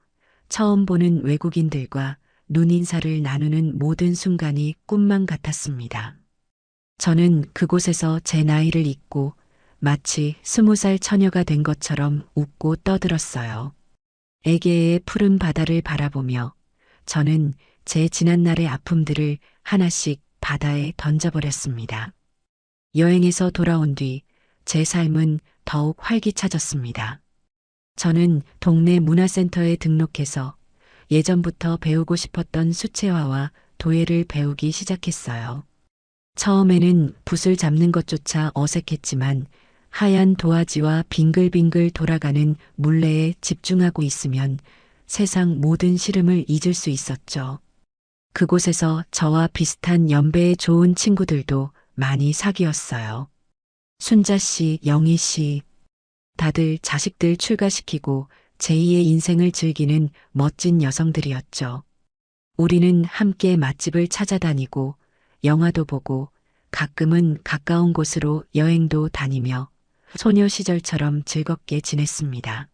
처음 보는 외국인들과 눈인사를 나누는 모든 순간이 꿈만 같았습니다. 저는 그곳에서 제 나이를 잊고 마치 20살 처녀가 된 것처럼 웃고 떠들었어요. 에게의 푸른 바다를 바라보며 저는 제 지난날의 아픔들을 하나씩 바다에 던져버렸습니다. 여행에서 돌아온 뒤 제 삶은 더욱 활기차졌습니다. 저는 동네 문화센터에 등록해서 예전부터 배우고 싶었던 수채화와 도예를 배우기 시작했어요. 처음에는 붓을 잡는 것조차 어색했지만 하얀 도화지와 빙글빙글 돌아가는 물레에 집중하고 있으면 세상 모든 시름을 잊을 수 있었죠. 그곳에서 저와 비슷한 연배의 좋은 친구들도 많이 사귀었어요. 순자 씨, 영희 씨, 다들 자식들 출가시키고 제2의 인생을 즐기는 멋진 여성들이었죠. 우리는 함께 맛집을 찾아다니고 영화도 보고 가끔은 가까운 곳으로 여행도 다니며 소녀 시절처럼 즐겁게 지냈습니다.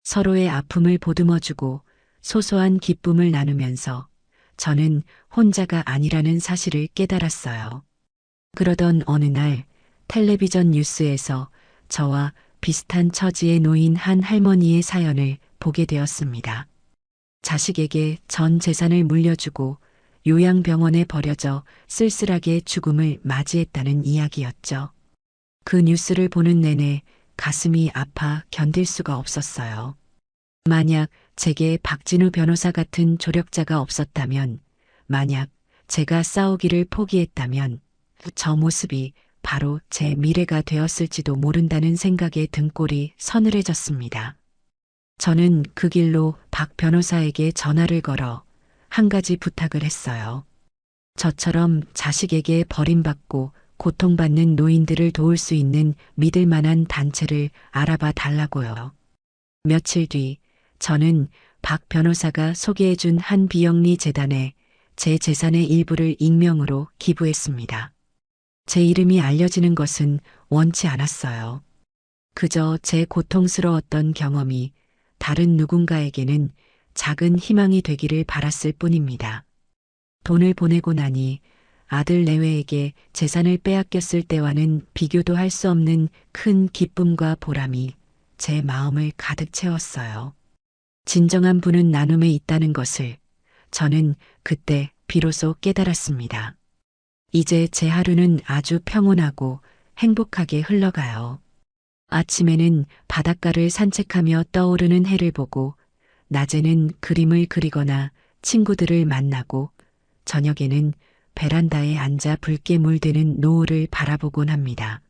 서로의 아픔을 보듬어주고 소소한 기쁨을 나누면서 저는 혼자가 아니라는 사실을 깨달았어요. 그러던 어느 날 텔레비전 뉴스에서 저와 비슷한 처지에 놓인 한 할머니의 사연을 보게 되었습니다. 자식에게 전 재산을 물려주고 요양병원에 버려져 쓸쓸하게 죽음을 맞이했다는 이야기였죠. 그 뉴스를 보는 내내 가슴이 아파 견딜 수가 없었어요. 만약 제게 박진우 변호사 같은 조력자가 없었다면, 만약 제가 싸우기를 포기했다면 저 모습이 바로 제 미래가 되었을지도 모른다는 생각에 등골이 서늘해졌습니다. 저는 그 길로 박 변호사에게 전화를 걸어 한 가지 부탁을 했어요. 저처럼 자식에게 버림받고 고통받는 노인들을 도울 수 있는 믿을 만한 단체를 알아봐 달라고요. 며칠 뒤 저는 박 변호사가 소개해준 한 비영리 재단에 제 재산의 일부를 익명으로 기부했습니다. 제 이름이 알려지는 것은 원치 않았어요. 그저 제 고통스러웠던 경험이 다른 누군가에게는 작은 희망이 되기를 바랐을 뿐입니다. 돈을 보내고 나니 아들 내외에게 재산을 빼앗겼을 때와는 비교도 할 수 없는 큰 기쁨과 보람이 제 마음을 가득 채웠어요. 진정한 부는 나눔에 있다는 것을 저는 그때 비로소 깨달았습니다. 이제 제 하루는 아주 평온하고 행복하게 흘러가요. 아침에는 바닷가를 산책하며 떠오르는 해를 보고, 낮에는 그림을 그리거나 친구들을 만나고, 저녁에는 베란다에 앉아 붉게 물드는 노을을 바라보곤 합니다.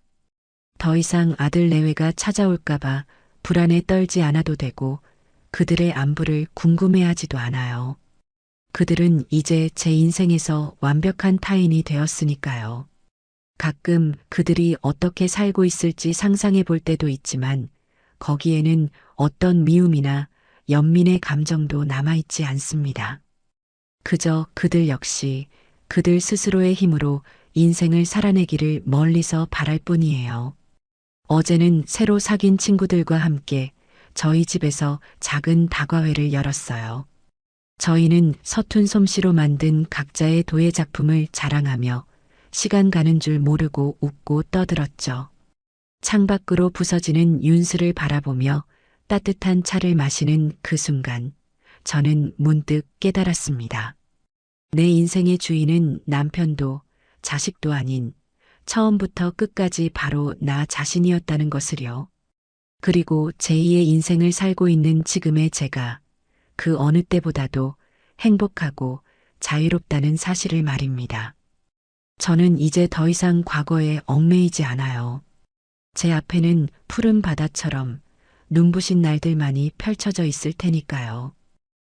더 이상 아들 내외가 찾아올까봐 불안에 떨지 않아도 되고, 그들의 안부를 궁금해하지도 않아요. 그들은 이제 제 인생에서 완벽한 타인이 되었으니까요. 가끔 그들이 어떻게 살고 있을지 상상해 볼 때도 있지만 거기에는 어떤 미움이나 연민의 감정도 남아있지 않습니다. 그저 그들 역시 그들 스스로의 힘으로 인생을 살아내기를 멀리서 바랄 뿐이에요. 어제는 새로 사귄 친구들과 함께 저희 집에서 작은 다과회를 열었어요. 저희는 서툰 솜씨로 만든 각자의 도예 작품을 자랑하며 시간 가는 줄 모르고 웃고 떠들었죠. 창밖으로 부서지는 윤수를 바라보며 따뜻한 차를 마시는 그 순간 저는 문득 깨달았습니다. 내 인생의 주인은 남편도 자식도 아닌 처음부터 끝까지 바로 나 자신이었다는 것을요. 그리고 제2의 인생을 살고 있는 지금의 제가 그 어느 때보다도 행복하고 자유롭다는 사실을 말입니다. 저는 이제 더 이상 과거에 얽매이지 않아요. 제 앞에는 푸른 바다처럼 눈부신 날들만이 펼쳐져 있을 테니까요.